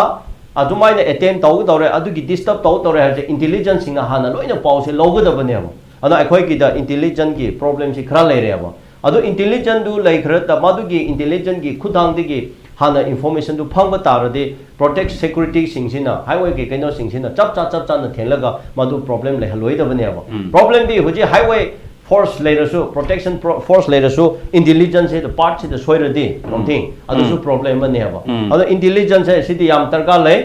ꯑꯗꯨꯃꯥꯏꯅ ꯑꯦꯇꯦꯝ ꯇꯧꯒꯗꯧꯔꯦ ꯑꯗꯨꯒꯤ ꯗꯤꯁꯇꯔꯕ ꯇꯧꯒꯗꯧꯔꯦ ꯍꯥꯏꯕꯁꯦ ꯏꯟꯇꯦꯂꯤꯖꯦꯟꯁꯁꯤꯡꯅ ꯍꯥꯟꯅ ꯂꯣꯏꯅ ꯄꯥꯎꯁꯦ ꯂꯧꯒꯗꯕꯅꯦꯕ ꯑꯗꯣ ꯑꯩꯈꯣꯏꯒꯤꯗ ꯏꯟꯇꯦꯂꯤꯖꯦꯟꯁꯒꯤ ꯄ꯭ꯔꯣꯕ꯭ꯂꯦꯝꯁꯤ ꯈꯔ ꯂꯩꯔꯦꯕ ꯑꯗꯣ ꯏꯟꯇꯦꯂꯤꯖꯦꯟꯁꯗꯨ ꯂꯩꯈ꯭ꯔꯗ ꯃꯗꯨꯒꯤ ꯏꯟꯇꯦꯂꯤꯖꯦꯟꯁꯒꯤ ꯈꯨꯠꯊꯥꯡꯗꯒꯤ ꯍꯥꯟꯅ ꯏꯟꯐꯣꯔꯃꯦꯁꯟꯗꯨ ꯐꯪꯕ ꯇꯥꯔꯗꯤ ꯄ꯭ꯔꯣꯇꯦꯛ ꯁꯦꯀ꯭ꯌꯨꯔꯤꯇꯤꯁꯤꯡꯁꯤꯅ ꯍꯥꯏꯋꯦꯒꯤ ꯀꯩꯅꯣꯁꯤꯡꯁꯤꯅ ꯆꯞ ꯆꯥꯅ ꯊꯦꯜꯂꯒ ꯃꯗꯨ ꯄ꯭ꯔꯣꯕ꯭ꯂꯦꯝ ꯂꯩꯍꯜꯂꯣꯏꯗꯕꯅꯦꯕ ꯄ꯭ꯔꯣꯕ꯭ꯂꯦꯝꯗꯤ ꯍꯧꯖꯤꯛ ꯍꯥꯏꯋꯦ ꯐꯣꯔꯁ ꯂꯩꯔꯁꯨ ꯄ꯭ꯔꯣꯇꯦꯛꯁꯟ ꯐꯣꯔꯁ ꯂꯩꯔꯁꯨ ꯏꯟꯇꯦꯂꯤꯖꯦꯟꯁꯁꯤꯗ ꯄꯥꯔꯠꯁꯤꯗ ꯁꯣꯏꯔꯗꯤ ꯁꯝꯊꯤꯡ ꯑꯗꯨꯁꯨ ꯄ꯭ꯔꯣꯕ꯭ꯂꯦꯝ ꯑꯃꯅꯦꯕ ꯑꯗꯣ ꯏꯟꯇꯦꯂꯤꯖꯦꯟꯁꯁꯦ ꯁꯤꯗꯤ ꯌꯥꯝ ꯗꯔꯀꯥꯔ ꯂꯩ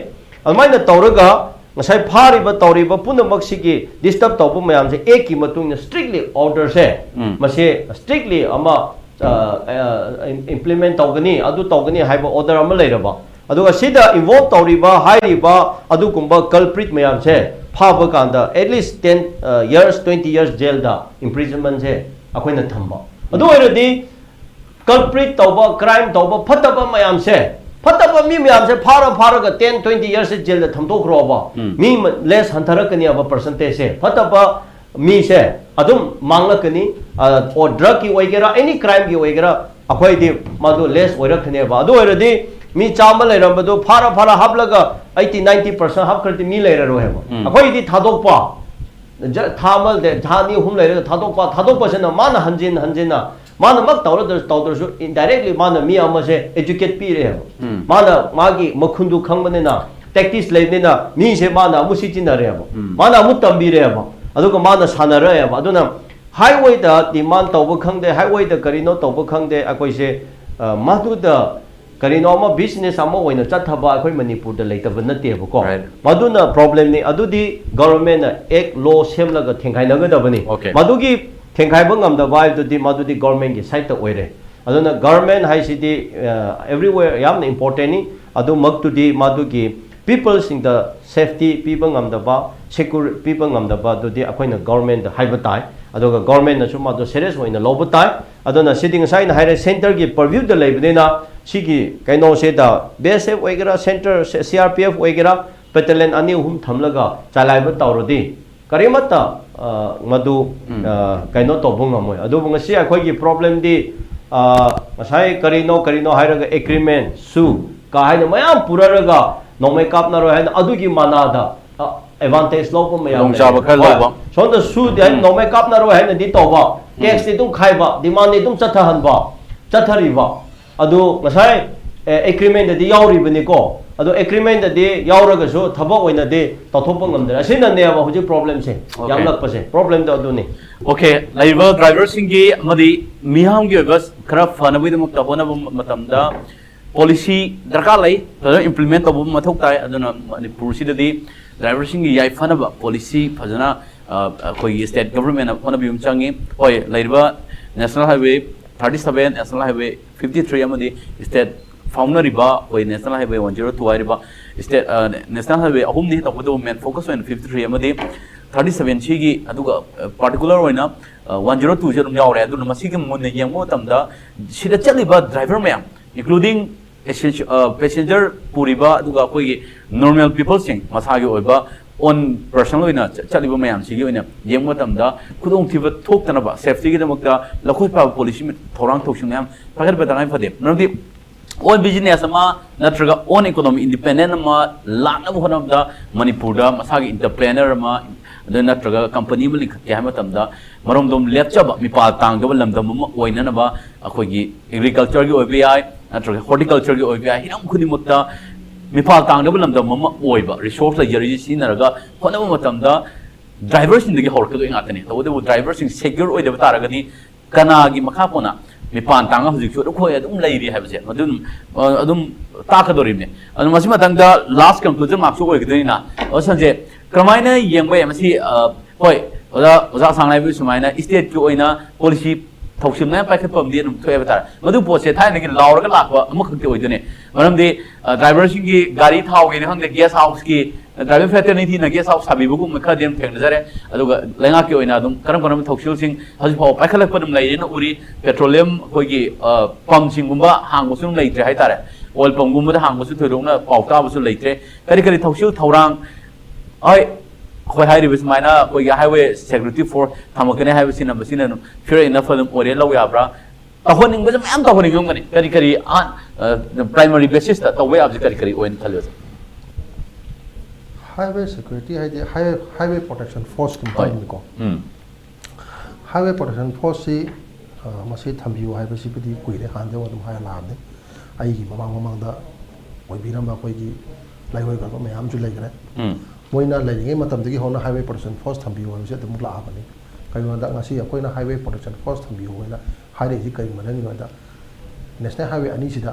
ꯑꯗꯨꯃꯥꯏꯅ ꯇꯧꯔꯒ ꯉꯁꯥꯏ ꯐꯥꯔꯤꯕ ꯇꯧꯔꯤꯕ ꯄꯨꯝꯅꯃꯛꯁꯤꯒꯤ ꯗꯤꯁꯇꯔꯕ ꯇꯧꯕ ꯃꯌꯥꯝꯁꯦ ꯑꯦꯛꯀꯤ ꯃꯇꯨꯡꯗ ꯁ꯭ꯇ꯭ꯔꯤꯛꯂꯤ ꯑꯣꯔꯗꯔꯁꯦ ꯃꯁꯤ ꯁ꯭ꯇ꯭ꯔꯤꯛꯂꯤ ꯑꯃ implement tawgani adu tawgani haiba order ama leiraba aduga sida involve tawriba hairiba adugumba culprit mayam se phaba kanda at least 10 years 20 years jail da imprisonment se akoina thamba adu oiradi culprit tawba crime tawba phataba mayam se phataba mi mayam se phara ga 10 20 years se jail da thamdokroba mi less hantarakani aba percentage se phataba mi se adum manglakani or drug ki oigera any crime ki oigera akhoi di madu less oirakne ba adu oiradi मी चाम लेरबदो फारा फारा हाबलगा 80-90% हाबखरति मी लेररो हेबो अखोइदि थादोकपा थामल दे थानी हुम लेरगा थादोकपसेना माना हंजिन माना मक तौरसु indirectly माना मी अमसे एजुकेट पीरे हेबो माना मागी मखुंदु खंगबनेना टैक्टिस लेबनेना मी से माना मुसि चिनरे हेबो माना मु तंबीरे हेबो अदुगा माना सानरे हेबो अदुना हाईवे दा डिमांड तौब खंगदे हाईवे दा करिनो तौब खंगदे अकोइसे मधुदा करिनो अमा बिजनेस अमा ओइना चथबा अखोइ मणिपुर दा लेतब नतेबको मधुना प्रॉब्लम नि अदुदी गवर्नमेंट एक लॉ सेमलगा थेंखाइनगदबनी मधुगी थेंखाइबा ngamdaba हाइबदुदी मधुदी गवर्नमेंट की साइड ता ओइरे अदुना गवर्नमेंट हाइसिदी एवरीवेयर यामना इंपोर्टेंट नि अदु मक्तुदी मधुगी people sing the safety people ngamdaba security people ngamdaba dudi akoina government haibatai adoga government na suma do serious hoina lobatai adona sitting aside na hire center gi purview de leibdena sigi kaino se da bsf oigera center crpf oigera battalion ani hum thamlaga chalaiba tawrodi karimata madu kaino tobung amoi adu ngasi akoi gi problem di asai karino hairaga agreement su ka haina mayam puraraga नोमे कापनारो है अदुगी मानादा advantage लोप मयाम सोंद सु दे नोमे कापनारो है नदी तोबा tax दि तुम खाइबा demand दि तुम चथहनबा चथरिबा अदु मसाय एग्रीमेंट दि यावरिबनिको अदु एग्रीमेंट दि यावरगसु थबक ओइना दि तथोप ngमदरा असिनने अब हुजि प्रॉब्लम से याम लकपसे प्रॉब्लम द अदुनी ओके लाइव ड्राइवर सिंगी मदि मिहाम गी बस खरा फनबुदमक तबोना मतमदा पॉलिसी दरकार लाई इम्प्लीमेंट तब मथौ ताई अदुना मणिपुर सिददी ड्राइवर सिंगी याई फनबा पॉलिसी फजना कोई स्टेट गवर्नमेंट फनबिम चांगी होय लाइबा नेशनल हाईवे 37 नेशनल हाईवे 53 अमदी स्टेट फाउंडरिबा होय नेशनल हाईवे 102 आरिबा स्टेट नेशनल हाईवे अहुमनि तबदो मेन फोकस ऑन 53 अमदी 37 सिगी अदुगा पार्टिकुलर होइना 102 से यावरे अदुना मसिगे मुन यंगो तमदा सिदा चलिबा ड्राइवर मैम including passenger puriba aduga koi normal people sing masagi oiba on personal oina chaliba mayam sigi oina yengma tamda khudong thiba thoktana ba safety gi damakta lakhoi pa policy mit thorang thoksim yam pagar badangai phade namdi on business ama natraga on economy independent ama lana bhonam da manipur da masagi entrepreneur ama then natraga company mali kya ma tamda marom dom lepchaba mi pa tang ga lamdam ma oina na ba akhoi gi agriculture gi obi नत्रग horticulture की ओइबा हिरम खुनिमुक्ता मिफाल तांगदब लमदम मम ओइबा रिसोर्स ला यरि सिनरगा होनब मतमदा ड्राइवर सिंदगी हॉर्कदो इंगातने तबदो ड्राइवर सिंग सेक्योर ओइदब तारगनी कनागी मखा पोना मिपान तांगा हुजिक सो खोय अदुम लैरि हाबसे अदुम ताकदोरिबने अदु मसि मतंगदा लास्ट कंक्लूजन मार्क्सो ओइगदनिना असंजे क्रमाइना यंगबे मसि होय ओजा सांगनाइबि सुमाइना स्टेट की ओइना पॉलिसी थौसिमना पाइखपम दि नुम थोय बता मदु पोसे थाने कि लावरगा लाखबा अमखते ओइदने मरमदि ड्राइवर सिंगी गाड़ी थाव गे हंगे गेस्ट हाउस की ड्राइविंग फैटर्निटी न गेस्ट हाउस साबिबुगु मखा देम थेंगजरे अदुगा लेंगा की ओइना दुम करम थौसिल सिंग हजि फाव पाइखलपदम लैरेन उरी पेट्रोलियम खोगी पंप सिंगुंबा हांगबसुम लैत्रे हाइतारे ऑयल पंपगुंबा हांगबसु थोरोंना पावताबसु लैत्रे करी थौसिल थौरांग ओय खोय हाइरिबे सुमाइना कोई हाईवे सिक्योरिटी फोर्स थमकने हाईवे सिना बसिना फिर इन फलम ओरे लव याब्रा तहोनिंग बज मैम तहोनिंग गमगनी करी ऑन प्राइमरी बेसिस ता तवे अब करी ओइन थलो highway security highway protection force company को हाईवे प्रोटेक्शन फोर्स सी मसे थम्बियो हाईवे सिपदी कुइरे हांदे वदम हाय लाबने आइगी ममांग दा ओइबिरम कोइगी लाइवे गो मैम जु लेगरे मोइना लेरिगे मतमदगी होना हाईवे प्रोटेक्शन फोर्स थम्बियो हाइसे दम लाबने कइनोदा ngasi अकोइना हाईवे प्रोटेक्शन फोर्स थम्बियो होइना हाइरे जी कइ मननि नोदा नेशनल हाईवे अनि सिदा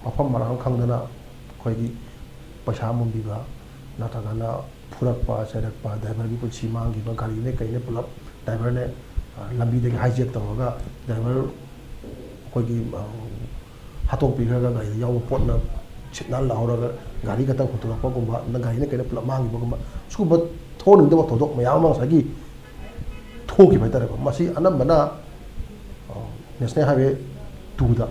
मफम मराम खंगदना खोइगी पैसा मुंबिबा नाटागाना फुरकपा सेरकपा ड्राइवर की पुछि मांगिबा गाड़ी ने कइने पुलप ड्राइवर ने लंबी दे हाईजेक तवगा ड्राइवर खोइगी हातोक पिखरगा गाड़ी याव पोटना छिटना लाउरगा गाड़ी खतम खुतरपगुंबा न गाड़ी ने कइने पुलप मांगिबगुंबा सुबा थोनिंदबा थोदोक मयाम सगी थोकी भाइतारे मसी अनंबना नेशनल हाईवे 2 दा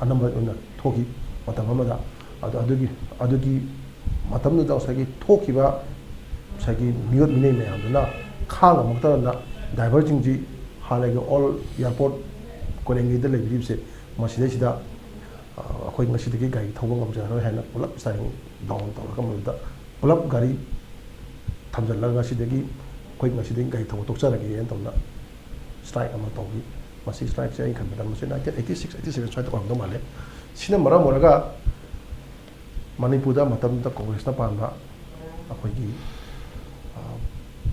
अनंबर उना थोकी मतमदा अदुगी मतमदा सगी थोकीबा सगी मियोत मिने मयामना खांग मक्तरना ड्राइवर जिंजी हालेगे ऑल एयरपोर्ट कोरेंगी दे लेबिबसे मसिदेसिदा ꯑꯩꯈꯣꯏ ꯉꯁꯤꯗꯒꯤ ꯒꯥꯔꯤ ꯊꯧꯕ ꯉꯝꯖꯔꯔꯣꯏ ꯍꯥꯏꯅ ꯄꯨꯂꯞ ꯁ꯭ꯇꯥꯏꯔꯤꯡ ꯗꯥꯎꯟ ꯇꯧꯔꯒ ꯃꯗꯨꯗ ꯄꯨꯂꯞ ꯒꯥꯔꯤ ꯊꯝꯖꯤꯜꯂꯒ ꯉꯁꯤꯗꯒꯤ ꯑꯩꯈꯣꯏ ꯉꯁꯤꯗꯒꯤ ꯒꯥꯔꯤ ꯊꯧꯕ ꯇꯣꯛꯆꯔꯒꯦꯅ ꯇꯧꯅ ꯁ꯭ꯇ꯭ꯔꯥꯏꯛ ꯑꯃ ꯇꯧꯈꯤ ꯃꯁꯤ ꯁ꯭ꯇ꯭ꯔꯥꯏꯛꯁꯦ ꯑꯩꯅ ꯈꯟꯕꯗ ꯃꯁꯤ 1986-87 ꯁ꯭ꯋꯥꯏꯗ ꯑꯣꯏꯔꯝꯗꯧ ꯃꯥꯜꯂꯦ ꯁꯤꯅ ꯃꯔꯝ ꯑꯣꯏꯔꯒ ꯃꯅꯤꯄꯨꯔꯗ ꯃꯇꯝꯗ ꯀꯣꯡꯒ꯭ꯔꯦꯁꯅ ꯄꯥꯟꯕ ꯑꯩꯈꯣꯏꯒꯤ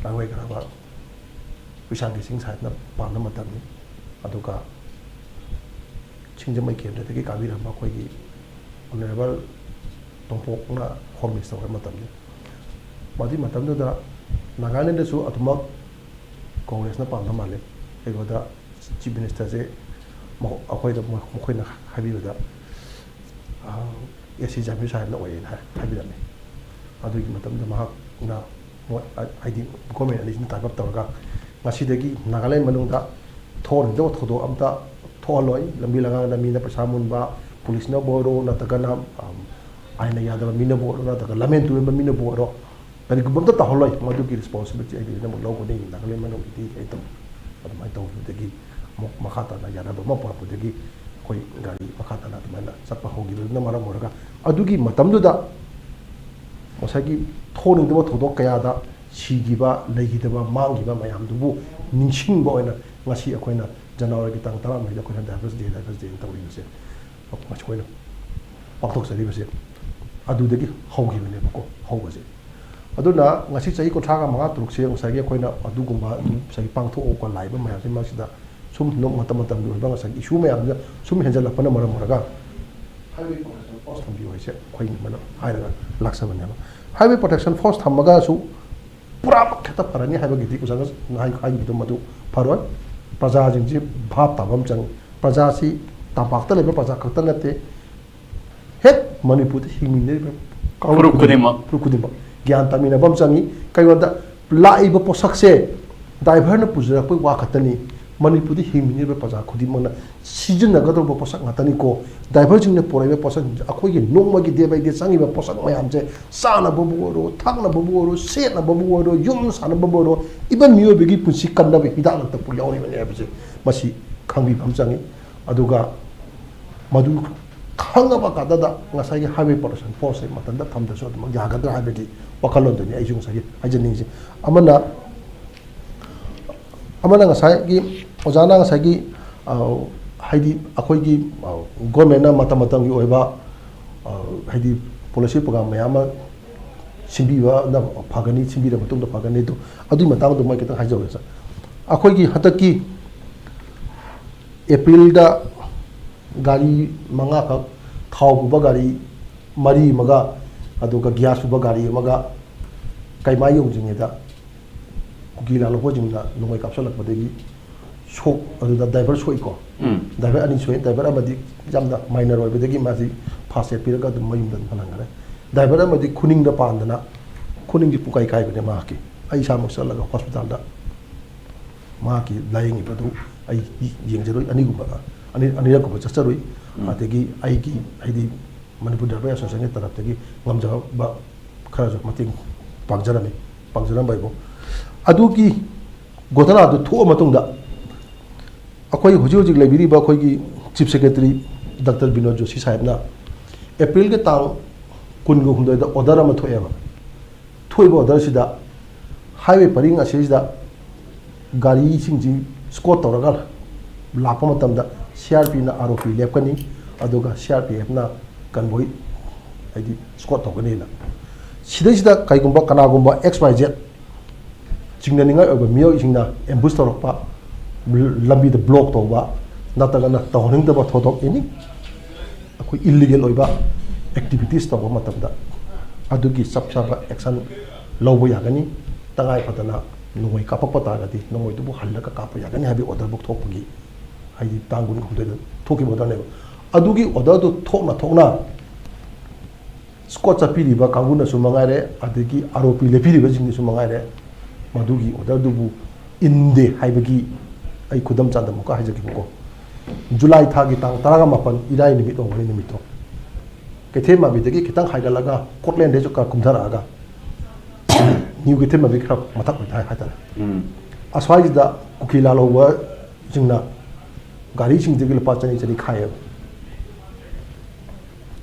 ꯂꯥꯡꯂꯩꯈ꯭ꯔꯕ ꯀꯩꯁꯥꯝꯒꯤ ꯆꯤꯡ ꯁꯥꯏꯠꯅ ꯄꯥꯟꯕ ꯃꯇꯝꯅꯤ ꯑꯗꯨꯒ ꯁꯤꯡꯖꯃꯩ ꯀꯦꯟꯗ꯭ꯔꯗꯒꯤ ꯀꯥꯕꯤꯔꯝꯕ ꯑꯩꯈꯣꯏꯒꯤ ꯑꯣꯅꯔꯦꯕꯜ ꯇꯣꯝꯄꯣꯛꯅ ꯍꯣꯝ ꯃꯤꯅꯤꯁꯇꯔ ꯑꯣꯏꯕ ꯃꯇꯝꯅꯤ ꯃꯗꯨꯒꯤ ꯃꯇꯝꯗꯨꯗ ꯅꯥꯒꯥꯂꯦꯟꯗꯁꯨ ꯑꯗꯨꯃꯛ ꯀꯣꯡꯒ꯭ꯔꯦꯁꯅ ꯄꯥꯟꯕ ꯃꯥꯜꯂꯤ ꯑꯩꯈꯣꯏꯗ ꯆꯤꯐ ꯃꯤꯅꯤꯁꯇꯔꯁꯦ ꯑꯩꯈꯣꯏꯗ ꯃꯈꯣꯏꯅ ꯍꯥꯏꯕꯤꯕꯗ A.C. ꯖꯥꯃꯤꯔ ꯁꯥꯍꯦꯕꯅ ꯑꯣꯏꯌꯦꯅ ꯍꯥꯏꯕꯤꯔꯝꯃꯤ ꯑꯗꯨꯒꯤ ꯃꯇꯝꯗ ꯃꯍꯥꯛꯅ ꯍꯥꯏꯗꯤ ꯒꯣꯔꯃꯦꯟ ꯑꯅꯤꯁꯤꯅ ꯇꯥꯏꯞ ꯇꯧꯔꯒ ꯉꯁꯤꯗꯒꯤ ꯅꯥꯒꯥꯂꯦꯟ ꯃꯅꯨꯡꯗ ꯊꯣꯛꯍꯟꯅꯤꯡꯗꯕ ꯊꯧꯗꯣꯛ ꯑꯝꯇ ꯊꯣꯛꯍꯜꯂꯣꯏ ꯂꯝꯕꯤ ꯂꯝꯒꯥꯡꯗ ꯃꯤꯅ ꯄꯩꯁꯥ ꯃꯨꯟꯕ ꯄꯨꯂꯤꯁꯅꯕꯨ ꯑꯣꯏꯔꯣ ꯅꯠꯇ꯭ꯔꯒꯅ ꯑꯥꯏꯟꯅ ꯌꯥꯗꯕ ꯃꯤꯅꯕꯨ ꯑꯣꯏꯔꯣ ꯅꯠꯇ꯭ꯔꯒ ꯂꯝꯍꯦꯟ ꯇꯨꯔꯦꯟꯕ ꯃꯤꯅꯕꯨ ꯑꯣꯏꯔꯣ ꯀꯔꯤꯒꯨꯝꯕ ꯑꯝꯇ ꯇꯧꯍꯜꯂꯣꯏ ꯃꯗꯨꯒꯤ ꯔꯦꯁꯄꯣꯟꯁꯤꯕꯤꯂꯤꯇꯤ ꯑꯩꯒꯤꯗꯤ ꯑꯃꯨꯛ ꯂꯧꯒꯅꯤ ꯅꯥꯒꯥꯂꯦꯟ ꯃꯅꯨꯡꯒꯤꯗꯤ ꯑꯩ ꯇꯧ ꯑꯗꯨꯃꯥꯏꯅ ꯇꯧꯕꯗꯒꯤ ꯑꯃꯨꯛ ꯃꯈꯥ ꯇꯥꯅ ꯌꯥꯅꯕ ꯑꯃ ꯄꯨꯔꯛꯄꯗꯒꯤ ꯑꯩꯈꯣꯏ ꯒꯥꯔꯤ ꯃꯈꯥ ꯇꯥꯅ ꯑꯗꯨꯃꯥꯏꯅ ꯆꯠꯄ ꯍꯧꯈꯤꯕꯗꯨꯅ ꯃꯔꯝ ꯑꯣꯏꯔꯒ ꯑꯗꯨꯒꯤ ꯃꯇꯝꯗꯨꯗ ꯉꯁꯥꯏꯒꯤ ꯊꯣꯛꯅꯤꯡꯗꯕ ꯊꯧꯗꯣꯛ ꯀꯌꯥꯗ ꯁꯤꯈꯤꯕ ꯂꯩꯈꯤꯗꯕ ꯃꯥꯡꯈꯤꯕ ꯃꯌꯥꯝꯗꯨꯕꯨ ꯅꯤꯡꯁꯤꯡꯕ ꯑꯣꯏꯅ ꯉꯁꯤ ꯑꯩꯈꯣꯏꯅ ꯖꯅꯋꯥꯔꯤꯒꯤ ꯇꯥꯡ 14ꯗ ꯑꯩꯈꯣꯏꯅ ꯗꯥꯏꯚꯔꯁ ꯗꯦ ꯇꯧꯔꯤꯕꯁꯦ ꯑꯩꯈꯣꯏꯅ ꯄꯥꯡꯊꯣꯛꯆꯔꯤꯕꯁꯦ ꯑꯗꯨꯗꯒꯤ ꯍꯧꯈꯤꯕꯅꯦꯕꯀꯣ ꯍꯧꯕꯁꯦ ꯑꯗꯨꯅ ꯉꯁꯤ ꯆꯍꯤ 35-36ꯁꯦ ꯉꯁꯥꯏꯒꯤ ꯑꯩꯈꯣꯏꯅ ꯑꯗꯨꯒꯨꯝꯕ ꯉꯁꯥꯏꯒꯤ ꯄꯥꯡꯊꯣꯛꯑꯒ ꯂꯥꯛꯏꯕ ꯃꯌꯥꯝꯁꯤ ꯃꯔꯛꯁꯤꯗ ꯁꯨꯝ ꯃꯇꯝꯒꯤ ꯑꯣꯏꯕ ꯉꯁꯥꯏꯒꯤ ꯏꯁꯨ ꯃꯌꯥꯝꯁꯤꯅ ꯁꯨꯝ ꯍꯦꯟꯖꯜꯂꯛꯄꯅ ꯃꯔꯝ ꯑꯣꯏꯔꯒ ꯍꯥꯏꯋꯦ ꯄ꯭ꯔꯣꯇꯦꯛꯁꯟ ꯐꯣꯔꯁ ꯊꯝꯕꯤꯌꯨ ꯍꯥꯏꯁꯦ ꯑꯩꯈꯣꯏ ꯍꯥꯏꯔꯒ ꯂꯥꯛꯆꯕꯅꯦꯕ ꯍꯥꯏꯋꯦ ꯄ꯭ꯔꯣꯇꯦꯛꯁꯟ ꯐꯣꯔꯁ ꯊꯝꯃꯒꯁꯨ ꯄꯨꯔꯥ ꯈꯦꯛꯇ ꯐꯔꯅꯤ ꯍꯥꯏꯕꯒꯤꯗꯤ ꯑꯣꯖꯥꯅ ꯍꯥꯏꯈꯤꯕꯗꯣ ꯃꯗꯨ ꯐꯔꯣꯏ ꯄ꯭ꯔꯖꯥꯁꯤꯡꯁꯤ ꯚꯥꯞ ꯇꯥꯕ ꯑꯃ ꯆꯪꯏ ꯄ꯭ꯔꯖꯥꯁꯤ ꯇꯝꯄꯥꯛꯇ ꯂꯩꯕ ꯄ꯭ꯔꯖꯥ ꯈꯛꯇ ꯅꯠꯇꯦ ꯍꯦꯛ ꯃꯅꯤꯄꯨꯔꯗ ꯍꯤꯡꯃꯤꯟꯅꯔꯤꯕ ꯐꯨꯔꯨꯞ ꯈꯨꯗꯤꯡꯃꯛ ꯒ꯭ꯌꯥꯟ ꯇꯥꯃꯤꯟꯅꯕ ꯑꯃ ꯆꯪꯏ ꯀꯩꯒꯤꯅꯣꯗ ꯂꯥꯛꯏꯕ ꯄꯣꯠꯁꯛꯁꯦ ꯗ꯭ꯔꯥꯏꯚꯔꯅ ꯄꯨꯖꯔꯛꯄꯒꯤ ꯋꯥ ꯈꯛꯇꯅꯤ ꯃꯅꯤꯄꯨꯔꯗ ꯍꯤꯡꯃꯤꯟꯅꯔꯤꯕ ꯄ꯭ꯔꯖꯥ ꯈꯨꯗꯤꯡꯃꯛꯅ ꯁꯤꯖꯤꯟꯅꯒꯗꯧꯕ ꯄꯣꯠꯁꯛ ꯉꯥꯛꯇꯅꯤꯀꯣ ꯗ꯭ꯔꯥꯏꯚꯔꯁꯤꯡꯅ ꯄꯨꯔꯛꯏꯕ ꯄꯣꯠꯁꯛꯁꯤꯡꯁꯦ ꯑꯩꯈꯣꯏꯒꯤ ꯅꯣꯡꯃꯒꯤ ꯗꯦ ꯕꯥꯏ ꯗꯦ ꯆꯪꯉꯤꯕ ꯄꯣꯠꯁꯛ ꯃꯌꯥꯝꯁꯦ ꯆꯥꯅꯕꯕꯨ ꯑꯣꯏꯔꯣ ꯊꯛꯅꯕꯕꯨ ꯑꯣꯏꯔꯣ ꯁꯦꯠꯅꯕꯕꯨ ꯑꯣꯏꯔꯣ ꯌꯨꯝ ꯁꯥꯟꯅꯕꯕꯨ ꯑꯣꯏꯔꯣ ꯏꯕꯟ ꯃꯤꯑꯣꯏꯕꯒꯤ ꯄꯨꯟꯁꯤ ꯀꯟꯅꯕ ꯍꯤꯗꯥꯛ ꯂꯥꯡꯊꯛꯄꯨ ꯌꯥꯎꯔꯤꯕꯅꯤ ꯍꯥꯏꯕꯁꯦ ꯃꯁꯤ ꯈꯪꯕꯤꯕ ꯑꯃ ꯆꯪꯏ ꯑꯗꯨꯒ ꯃꯗꯨ ꯈꯪꯉꯕ ꯀꯥꯟꯗ ꯉꯁꯥꯏꯒꯤ ꯍꯥꯏꯋꯦ ꯄ꯭ꯔꯣꯇꯦꯛꯁꯟ ꯐꯣꯔꯁꯁꯦ ꯃꯇꯝꯗ ꯊꯝꯗ꯭ꯔꯁꯨ ꯑꯗꯨꯃꯛ ꯌꯥꯒꯗ꯭ꯔꯥ ꯍꯥꯏꯕꯒꯤ ꯋꯥꯈꯜꯂꯣꯟꯗꯨꯅꯤ ꯑꯩꯁꯨ ꯉꯁꯥꯏꯒꯤ ꯍꯥꯏꯖꯅꯤꯡꯉꯤꯁꯦ ꯑꯃꯅ ꯉꯁꯥꯏꯒꯤ ꯑꯣꯖꯥꯅ ꯉꯁꯥꯏꯒꯤ ꯍꯥꯏꯗꯤ ꯑꯩꯈꯣꯏꯒꯤ ꯒꯣꯔꯃꯦꯟꯅ ꯃꯇꯝꯒꯤ ꯑꯣꯏꯕ ꯍꯥꯏꯗꯤ ꯄꯣꯂꯤꯁꯤ ꯄ꯭ꯔꯣꯒ꯭ꯔꯥꯝ ꯃꯌꯥꯝ ꯑꯃ ꯁꯤꯟꯕꯤꯕꯅ ꯐꯒꯅꯤ ꯁꯤꯟꯕꯤꯔꯕ ꯃꯇꯨꯡꯗ ꯐꯒꯅꯤ ꯑꯗꯨ ꯑꯗꯨꯒꯤ ꯃꯇꯥꯡꯗ ꯃꯣꯏ ꯈꯤꯇꯪ ꯍꯥꯏꯖꯧꯔꯦ ꯁꯥꯔ ꯑꯩꯈꯣꯏꯒꯤ ꯍꯟꯗꯛꯀꯤ ꯑꯦꯄ꯭ꯔꯤꯜꯗ ꯒꯥꯔꯤ 5ꯈꯛ ꯊꯥꯎ ꯄꯨꯕ ꯒꯥꯔꯤ 4 ꯑꯃꯒ ꯑꯗꯨꯒ ꯒ꯭ꯌꯥꯁ ꯄꯨꯕ ꯒꯥꯔꯤ ꯑꯃꯒ ꯀꯩꯃꯥ ꯌꯧꯗ꯭ꯔꯤꯉꯩꯗ ꯀꯨꯀꯤ ꯂꯥꯜꯂꯛꯄꯁꯤꯡꯅ ꯅꯣꯡꯃꯩ ꯀꯥꯞꯁꯤꯜꯂꯛꯄꯗꯒꯤ ꯑꯗꯨꯗ ꯗ꯭ꯔꯥꯏꯚꯔ ꯁꯣꯛꯏꯀꯣ ꯗ꯭ꯔꯥꯏꯚꯔ 2 ꯁꯣꯛꯏ ꯗ꯭ꯔꯥꯏꯚꯔ ꯑꯃꯗꯤ ꯌꯥꯝꯅ ꯃꯥꯏꯅꯔ ꯑꯣꯏꯕꯗꯒꯤ ꯃꯥꯁꯤ ꯐꯥꯁ ꯑꯦꯗ ꯄꯤꯔꯒ ꯑꯗꯨꯝ ꯃꯌꯨꯝꯗ ꯑꯗꯨꯝ ꯍꯜꯍꯟꯈ꯭ꯔꯦ ꯗ꯭ꯔꯥꯏꯚꯔ ꯑꯃꯗꯤ ꯈꯨꯅꯤꯡꯗ ꯄꯥꯟꯗꯅ ꯈꯨꯅꯤꯡꯁꯤ ꯄꯨꯀꯥꯏ ꯀꯥꯏꯕꯅꯦ ꯃꯍꯥꯛꯀꯤ ꯑꯩ ꯏꯁꯥꯃꯛ ꯆꯠꯂꯒ ꯍꯣꯁꯄꯤꯇꯥꯜꯗ ꯃꯍꯥꯛꯀꯤ ꯂꯥꯏꯌꯦꯡꯉꯤꯕꯗꯨ ꯑꯩ ꯌꯦꯡꯖꯔꯨꯏ ꯑꯅꯤꯔꯛꯀꯨꯝꯕ ꯆꯠꯆꯔꯨꯏ ꯑꯗꯒꯤ ꯑꯩꯒꯤ ꯍꯥꯏꯗꯤ ꯃꯅꯤꯄꯨꯔ ꯗ꯭ꯔꯥꯏꯚꯔ ꯑꯦꯁꯣꯁꯤꯌꯦꯁꯟꯒꯤ ꯇꯔꯐꯇꯒꯤ ꯉꯝꯖꯕ ꯈꯔꯁꯨ ꯃꯇꯦꯡ ꯄꯥꯡꯖꯔꯝꯕ ꯍꯥꯏꯕꯨ ꯑꯗꯨꯒꯤ ꯒꯣꯊꯅꯥꯗꯨ ꯊꯣꯛꯑ ꯃꯇꯨꯡꯗ ꯑꯩꯈꯣꯏ ꯍꯧꯖꯤꯛ ꯂꯩꯕꯤꯔꯤꯕ ꯑꯩꯈꯣꯏꯒꯤ chief secretary doctor Vinod Joshi ꯁꯥꯍꯦꯕꯅ ꯑꯦꯄ꯭ꯔꯤꯜꯒꯤ ꯇꯥꯡ 26ꯗ ꯑꯣꯔꯗꯔ ꯑꯃ ꯊꯣꯛꯑꯦꯕ ꯊꯣꯛꯏꯕ ꯑꯣꯔꯗꯔꯁꯤꯗ ꯍꯥꯏꯋꯦ ꯄꯔꯤꯡ ꯑꯁꯤꯁꯤꯗ ꯒꯥꯔꯤꯁꯤꯡꯁꯤ ꯁ꯭ꯀꯣꯠ ꯇꯧꯔꯒ ꯂꯥꯛꯄ ꯃꯇꯝꯗ CRPꯅ ROP ꯂꯦꯞꯀꯅꯤ ꯑꯗꯨꯒ CRPFꯅ ꯀꯟꯚꯣꯏ ꯍꯥꯏꯗꯤ ꯁ꯭ꯀꯣꯠ ꯇꯧꯒꯅꯤꯅ ꯁꯤꯗꯩꯁꯤꯗ ꯀꯩꯒꯨꯝꯕ ꯀꯅꯥꯒꯨꯝꯕ XYZ ꯆꯤꯡꯅꯅꯤꯡꯉꯥꯏ ꯑꯣꯏꯕ ꯃꯤꯑꯣꯏꯁꯤꯡꯅ ꯑꯦꯝꯕꯨꯁ ꯇꯧꯔꯛꯄ ꯂꯝꯕꯤꯗ ꯕ꯭ꯂꯣꯛ ꯇꯧꯕ ꯅꯠꯇ꯭ꯔꯒꯅ ꯇꯧꯍꯟꯅꯤꯡꯗꯕ ꯊꯧꯗꯣꯛ ꯑꯦꯅꯤ ꯑꯩꯈꯣꯏ ꯏꯜꯂꯤꯒꯦꯜ ꯑꯣꯏꯕ ꯑꯦꯛꯇꯤꯚꯤꯇꯤꯁ ꯇꯧꯕ ꯃꯇꯝꯗ ꯑꯗꯨꯒꯤ ꯆꯞ ꯆꯥꯕ ꯑꯦꯛꯁꯟ ꯂꯧꯕ ꯌꯥꯒꯅꯤ ꯇꯉꯥꯏ ꯐꯗꯅ ꯅꯣꯡꯃꯩ ꯀꯥꯞꯄꯛꯄ ꯇꯥꯔꯒꯗꯤ ꯅꯣꯡꯃꯩꯗꯨꯕꯨ ꯍꯜꯂꯒ ꯀꯥꯞꯄ ꯌꯥꯒꯅꯤ ꯍꯥꯏꯕꯒꯤ ꯑꯣꯔꯗꯔꯕꯨ ꯊꯣꯛꯄꯒꯤ ꯍꯥꯏꯗꯤ ꯇꯥꯡ 26ꯗ ꯊꯣꯛꯈꯤꯕ ꯑꯣꯔꯗꯔꯅꯦꯕ ꯑꯗꯨꯒꯤ ꯑꯣꯔꯗꯔꯗꯨ ꯊꯣꯛꯅ ꯁ꯭ꯀꯣꯠ ꯆꯠꯄꯤꯔꯤꯕ ꯀꯥꯡꯕꯨꯅꯁꯨꯃꯉꯥꯏꯔꯦ ꯑꯗꯒꯤ ROP ꯂꯦꯞꯄꯤꯔꯤꯕꯁꯤꯡꯅꯁꯨ ꯃꯉꯥꯏꯔꯦ ꯃꯗꯨꯒꯤ ꯑꯣꯔꯗꯔꯗꯨꯕꯨ ꯏꯟꯗꯦ ꯍꯥꯏꯕꯒꯤ ꯑꯩ ꯈꯨꯗꯝ ꯆꯥꯡꯗꯝ ꯑꯃꯨꯛꯀ ꯍꯥꯏꯖꯈꯤꯕꯀꯣ ꯖꯨꯂꯥꯏ ꯊꯥꯒꯤ ꯇꯥꯡ 18 ꯏꯔꯥꯏ ꯅꯨꯃꯤꯠ ꯑꯣꯏꯕꯅꯤ ꯅꯨꯃꯤꯠꯇꯣ ꯀꯩꯊꯦꯜ ꯃꯕꯤꯗꯒꯤ ꯈꯤꯇꯪ ꯍꯥꯏꯒꯠꯂꯒ ꯀꯣꯠꯂꯦꯟꯗꯩꯁꯨ ꯈꯔ ꯀꯨꯝꯊꯔꯛꯑꯒ ꯅ꯭ꯌꯨ ꯀꯩꯊꯦꯜ ꯃꯕꯤ ꯈꯔ ꯃꯊꯛ ꯑꯣꯏꯇꯥꯏ ꯍꯥꯏꯇꯥꯔꯦ ꯑꯁ꯭ꯋꯥꯏꯁꯤꯗ ꯀꯨꯀꯤ ꯂꯥꯜꯍꯧꯕꯁꯤꯡꯅ ꯒꯥꯔꯤꯁꯤꯡꯁꯤꯒꯤ ꯂꯨꯄꯥ 200 ꯈꯥꯏꯌꯦꯕ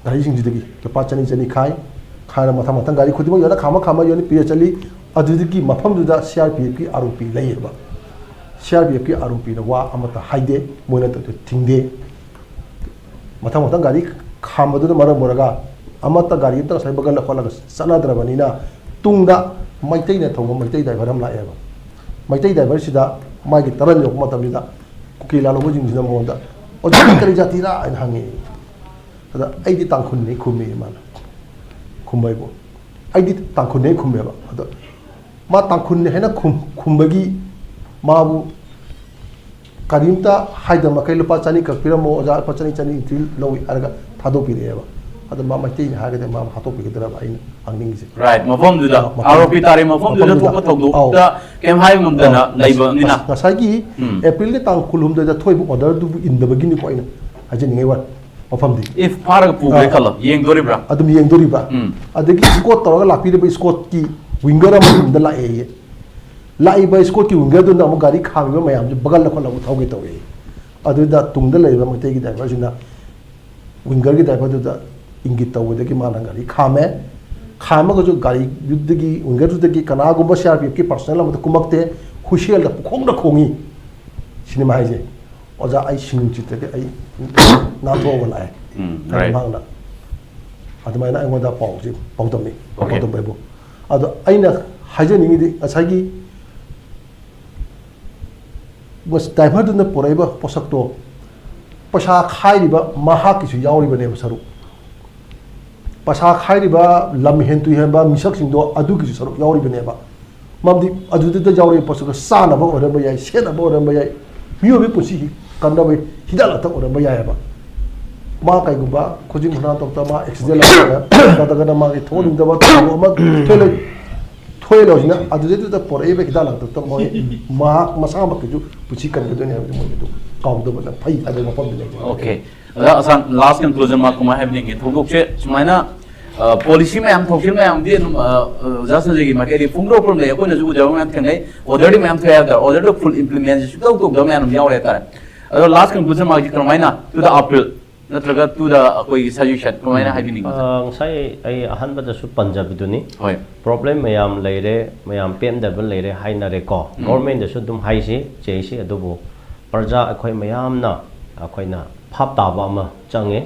gari singsidagi lupa chani chani khai na mathang gari khudimang yona khama yoni pira chali adudagi mafam duda CRPF ki ROP layeba CRPF ki ROP na wa amata haide moina to thingde mathang gari khama duda mara moraga amata gari ta sai bagal kholaga sana drabani na tungda maitai na thonga maitai driver am laeba maitai driver sida magi taran yok matamida kukila lo jing jina monda o kari jati ra an hangi ada aidi tangkhun nei khumi mana khumbai bo aidi tangkhun nei khumme ba ada ma tangkhun ne hena khumbagi mabu karimta haida makai lupa chani ka piramo oja pachani chani til lowi araga thado pireba ada ma maitai ne hagade ma hato pigidra ba aina angning se right mafom duda ROP tari mafom duda thokma thokdu da kem hai ngam dana leiba nina ngasagi April le tang khulum da thoi bu order du indabagi ni ko aina ajeni ngai war mafam di if parag pu kala yeng doribra adum yeng doriba adagi scott tawga lapi de scott ki winger am da la e lai ba scott ki winger du na mo gari khami ba mayam ju bagal la khola bu thauge tawe adu da tungda leiba mate gi driver jina winger gi driver du da ingit tawde ki mana gari khama ko jo gari yuddagi winger du dagi kana go ba CRPF ki personal am kumakte khushel da khong da khongi cinema haije oja ai sing chite ke ai na thong la ai right bangna adumai na ngoda pau ji pau dam ni pau dam bebo ado aina haje ningi di asagi bas driver du na poraiba posak to pasha khai riba maha ki su yauri bane saru pasha khai riba lam hen tu hen ba misak sing do adu ki su saru yauri bane ba mamdi adu de yauri posak sa na ba ora ba yai se na ba ora ba yai miyo bi pusi kanda bai hidala ta ora ba yai ba ma kai guba khojin huna to ta ma accident la ta ta ma ki thon da ba to ma thoi lo jina adu de ta por ebe hidala ta mo ma masa ba ki ju pusi kan ga ne mo to kaum do ba phai ade ma pam de okay asan last conclusion ma kuma happening it thogok che sumaina policy में हम थोकिल में हम दिए जैसे जगह में कहीं फुंगरो पर में कोई नजूक जाओ में हम कहेंगे ऑर्डर में हम थे यार ऑर्डर तो फुल इम्प्लीमेंटेशन तो तो दो में हम यार रहता है अगर लास्ट कंक्लूजन मार्जिन करवाई ना तो द अप्रैल नत्रगा तो द कोई सजेशन करवाई ना है भी नहीं साई आई अहन बता सु पंजाब दुनी होय प्रॉब्लम में याम लेरे में याम पेन डबल लेरे हाई ना रे को गवर्नमेंट दसु तुम हाई से जेसी अदुबो प्रजा अखोई में याम ना अखोई ना फाप ताबा अमा चंगे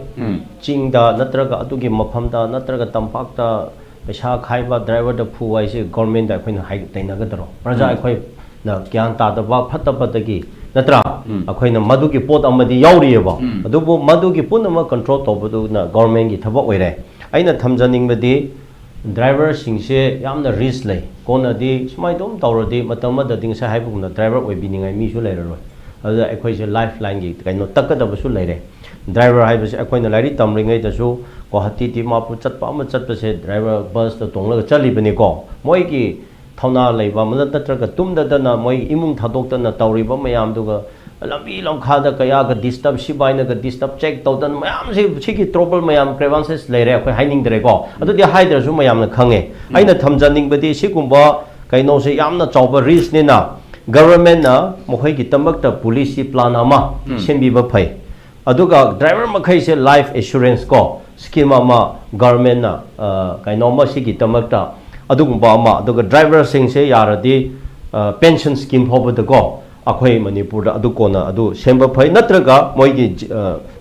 चिंगदा नत्रगा अदुगी मफमदा नत्रगा तंपाकता पैसा खाइबा ड्राइवर द फु वाइसे गवर्नमेंट दा अखोइना हाइ तैनागदरो प्रजा अखोइ ना ज्ञान तादबा फतबदगी नत्रा अखोइना मदुगी पोत अमदि याउरियबा अदुबो मदुगी पुनमा कंट्रोल तोबदु ना गवर्नमेंट गी थबक ओइरे आइना थमजनिंगबदि ड्राइवर सिंगसे यामना रिस्क लै कोनदि सुमाइ दोम तौरदि मतमदा दिंगसा हाइबुगना ड्राइवर ओइबिनिङाइ मिसु लेररोय अदा अखोइसे लाइफ लाइन की कइनो तक्कदबसु लेरे ड्राइवर हाइबसे अखोइना लाइरि तमरिङै दसु गुवाहाटी दिमापुर चटपा अमा चटपसे ड्राइवर बस त तोंगलगा चलिबनि को मोइगी थौना लैबा मन नत्रगा तुमददना मोइ इमुंग थादोक्तना तौरिबा मयाम दुगा लंबी लंखादा कयागा डिस्टर्ब सिबाइनागा डिस्टर्ब चेक तौदन मयाम से सिगी ट्रबल मयाम क्रेवांसेस लेरे अखोइ हाइनिंगदरे को अदुदि हाइदरसु मयामना खंगे आइना थमजनिंगबदि सिगुंबा कइनोसे यामना चौबा रिस्क नेना गवर्नमेंट ना मखोई की तमक ता पुलिस प्लान अमा सेंबिबा फै अदुगा ड्राइवर मखै से लाइफ एश्योरेंस को स्कीम अमा गवर्नमेंट ना कइनोमा सिगी तमक ता अदुगुंबा अमा अदुगा ड्राइवर सिंग से यारदि पेंशन स्कीम होबद को अखोई मणिपुर दा अदु कोना अदु सेंबा फै नत्रगा मोइगी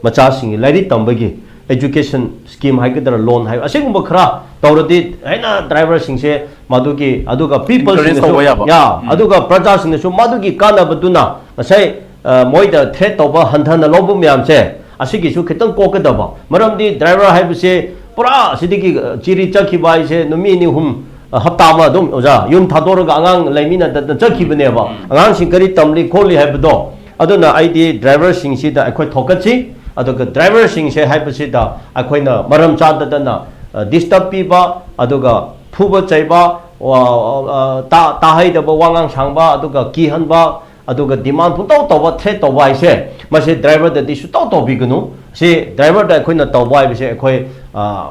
मचा सिंग लाइरि तंबगी एजुकेशन स्कीम हाइगदर लोन हाइ असेगुंबा खरा तौरदि हैना ड्राइवर सिंग से मदुगी अदुगा पीपल या अदुगा प्रजा सिंग सु मदुगी कानबदुना असै मोइदा थ्रेट तौबा हंथन लोबु म्याम से असिगी सु खितंग कोकदबा मरमदि ड्राइवर हाइबसे पुरा सिदिगी चिरि चखिबा इसे नुमी नि हुम हप्ता मा दुम ओजा युम थादोरगा अंगांग लैमिना द चखिबनेबा अंगांग सिंग करी तमली खोली हाइबदो अदुना आइदि ड्राइवर सिंग सिदा अखोइ थोकछि अदुगा ड्राइवर सिंग से हाइबसिदा अखोइना मरम चाददना डिस्टर्ब पीबा अदुगा फुबा चैबा ताहाइदबा वांगांग सांबा अदुगा किहनबा अदुगा डिमांड पुतौ तौबा थ्रेट तौबा इसे मसे ड्राइवर द दिसु तौ तौबिगनु से ड्राइवर द अखोइना तौबा इबसे अखोइ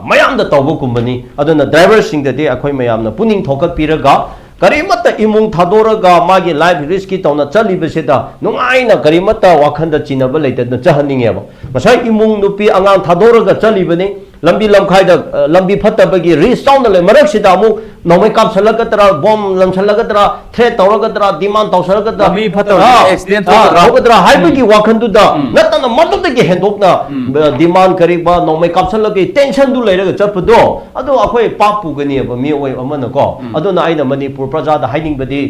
मयाम द तौबा कुंबनी अदुना ड्राइवर सिंग ददि अखोइ मयामना पुनिंग थोकत पिरगा करीमत इमुंग थादोरगा मागी लाइफ रिस्क की तौना चलिबसेदा नुंगाइना करीमत वाखंद चिनब लेतन चहनिंगेबा Maasai इमुंग नुपी अंगांग थादोरगा चलिबनी lambi lamkhai da lambi phatabagi resound le marak sida amu nomai kap salakatra bom lam salakatra threat tawragadra demand tawsaragatra lambi phatabagi accident tawragadra haibagi wakhandu da natana madudagi hendokna demand kariba nomai kap salagi tension du leiraga chapdo ado akhoi papu gani ba mi oi amana ko aduna aina manipur praja da hiding badi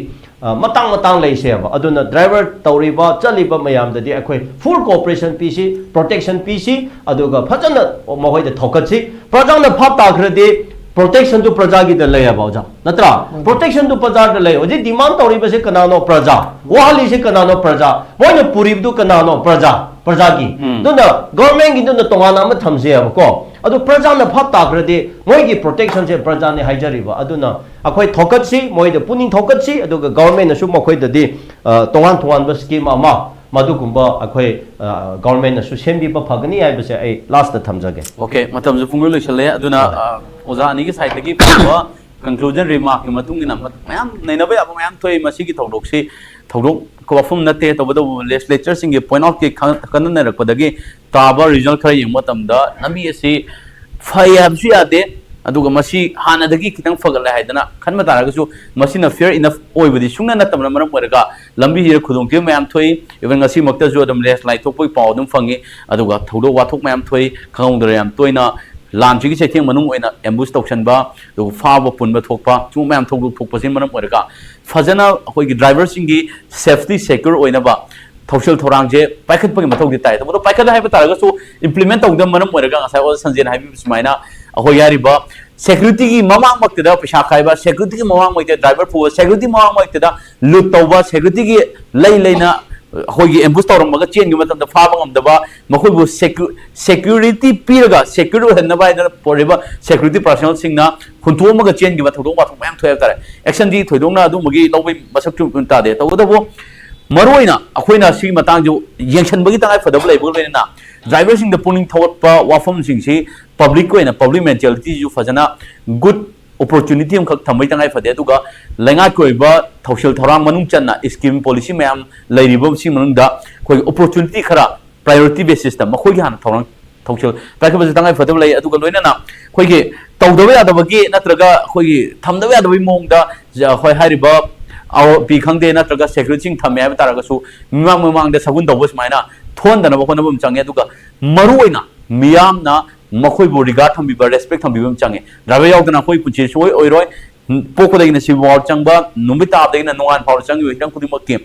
matang leise ba aduna driver tawriba chaliba mayam da di akhoi full cooperation pc protection pc aduga phajana mohoi da thokatsi praja na phap ta khradi protection to praja gi da leya bauja natra protection to praja da lay oji demand tawriba se kanano praja wahali se kanano praja moina purib du kanano praja gi duna government gi duna tongana ma thamse ba ko adu praja na phap ta khradi moi gi protection se praja ne haijariba aduna akhoi thokatsi moi da puning thokatsi aduga government na su mokhoi da di tongan ba scheme ama madugumba akhoi government na su sembi ba phagani ai ba se ai last ta thamjage okay matam ju pungul loisale aduna oza ani gi side lagi pa conclusion remark ki matung ina mayam nainabe aba mayam thoi masi gi thodok si thodok ko wafum nate to bodo legislature sing ge point out ki kanna rak padagi taba regional khara yeng matam da nami asi phai habsu yade aduga masi hana dagi kitang fagala haidana khanma taraga su masi na fair enough oibadi sungna na tamna maram paraga lambi hir khudong ke mayam thoi even ngasi makta ju adam les lai thok poi paw dum fangi aduga thodo wathok mayam thoi khang dre yam toina lam chi gi chetheng manung oina ambush toksan ba do fa ba punba thokpa chu mayam thok thok pasin maram paraga fajana khoi gi driver singi safety secure oina ba thosal thorang je paikhat pagi mathok di tai to bodo paikhat hai ba taraga su implement tong dam maram paraga ngasai o sanjen hai bi sumaina aho yari ba security ki mamang makte da pisa khaiba security ki mamang makte driver pu security mamang makte da lut tawba security ki lei na hoigi ambush tawram maga chen gi matam da fa bangam da ba makhoi bu security piraga security henna ba ina poriba security personnel singna huntu maga chen gi ba thodong ba thong mayam thoya tare action di thodong na du magi lobai masak chu ta de taw da bo maroina akoina si matang ju yengchan bagi tangai fadab lai bol na driver sing the pulling thought pa wafam sing si public ko ina public mentality ju fajana good opportunity am khak thamai tangai fade duga lenga koi ba thoshal thorang manung channa scheme policy mayam lairibam si manung da koi opportunity khara priority basis ta makhoi gi han thorang thoshal prakha ba tangai fadab lai aduga loina na koi gi tawdawa ya dabagi natraga koi gi thamdawa ya dabai mong da khoi hariba aw pi khangde natraga security thamya ba taraga su mamang da sagun dawbas maina thon dana ba khona bum change duga maruina miyam na makhoi bo regard thambi ba respect thambi bum change rabe yaw dana khoi punche soi oiroi poko dagina si war changba numita dagina nongan power changi hirang kudi makki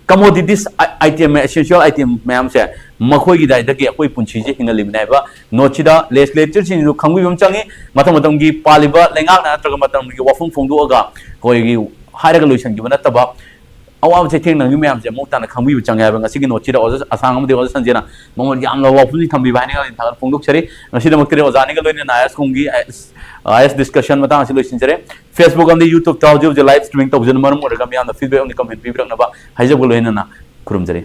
commodities item essential item mayam se makhoi gi dai dagi khoi punchi je hingalim nai ba nochida legislature sin khangbi bum change matam gi paliba lenga na traga matam gi wafum phongdu aga khoi gi hairaga loisan gi bana taba awam se theng nang gi mayam se mokta na khangbi chang ya ba ngasi gi nochida oza asang amde oza sanjena mongol yam la wafum ni thambi bani ga thar phongduk chari ngasi da maktere oza ni ga loina na as khonggi as discussion mata asi loisin chare Facebook and YouTube tawju je live streaming tawjun marum or ga mi am feedback on the comment bi brak na ba haijab loina na kurum jare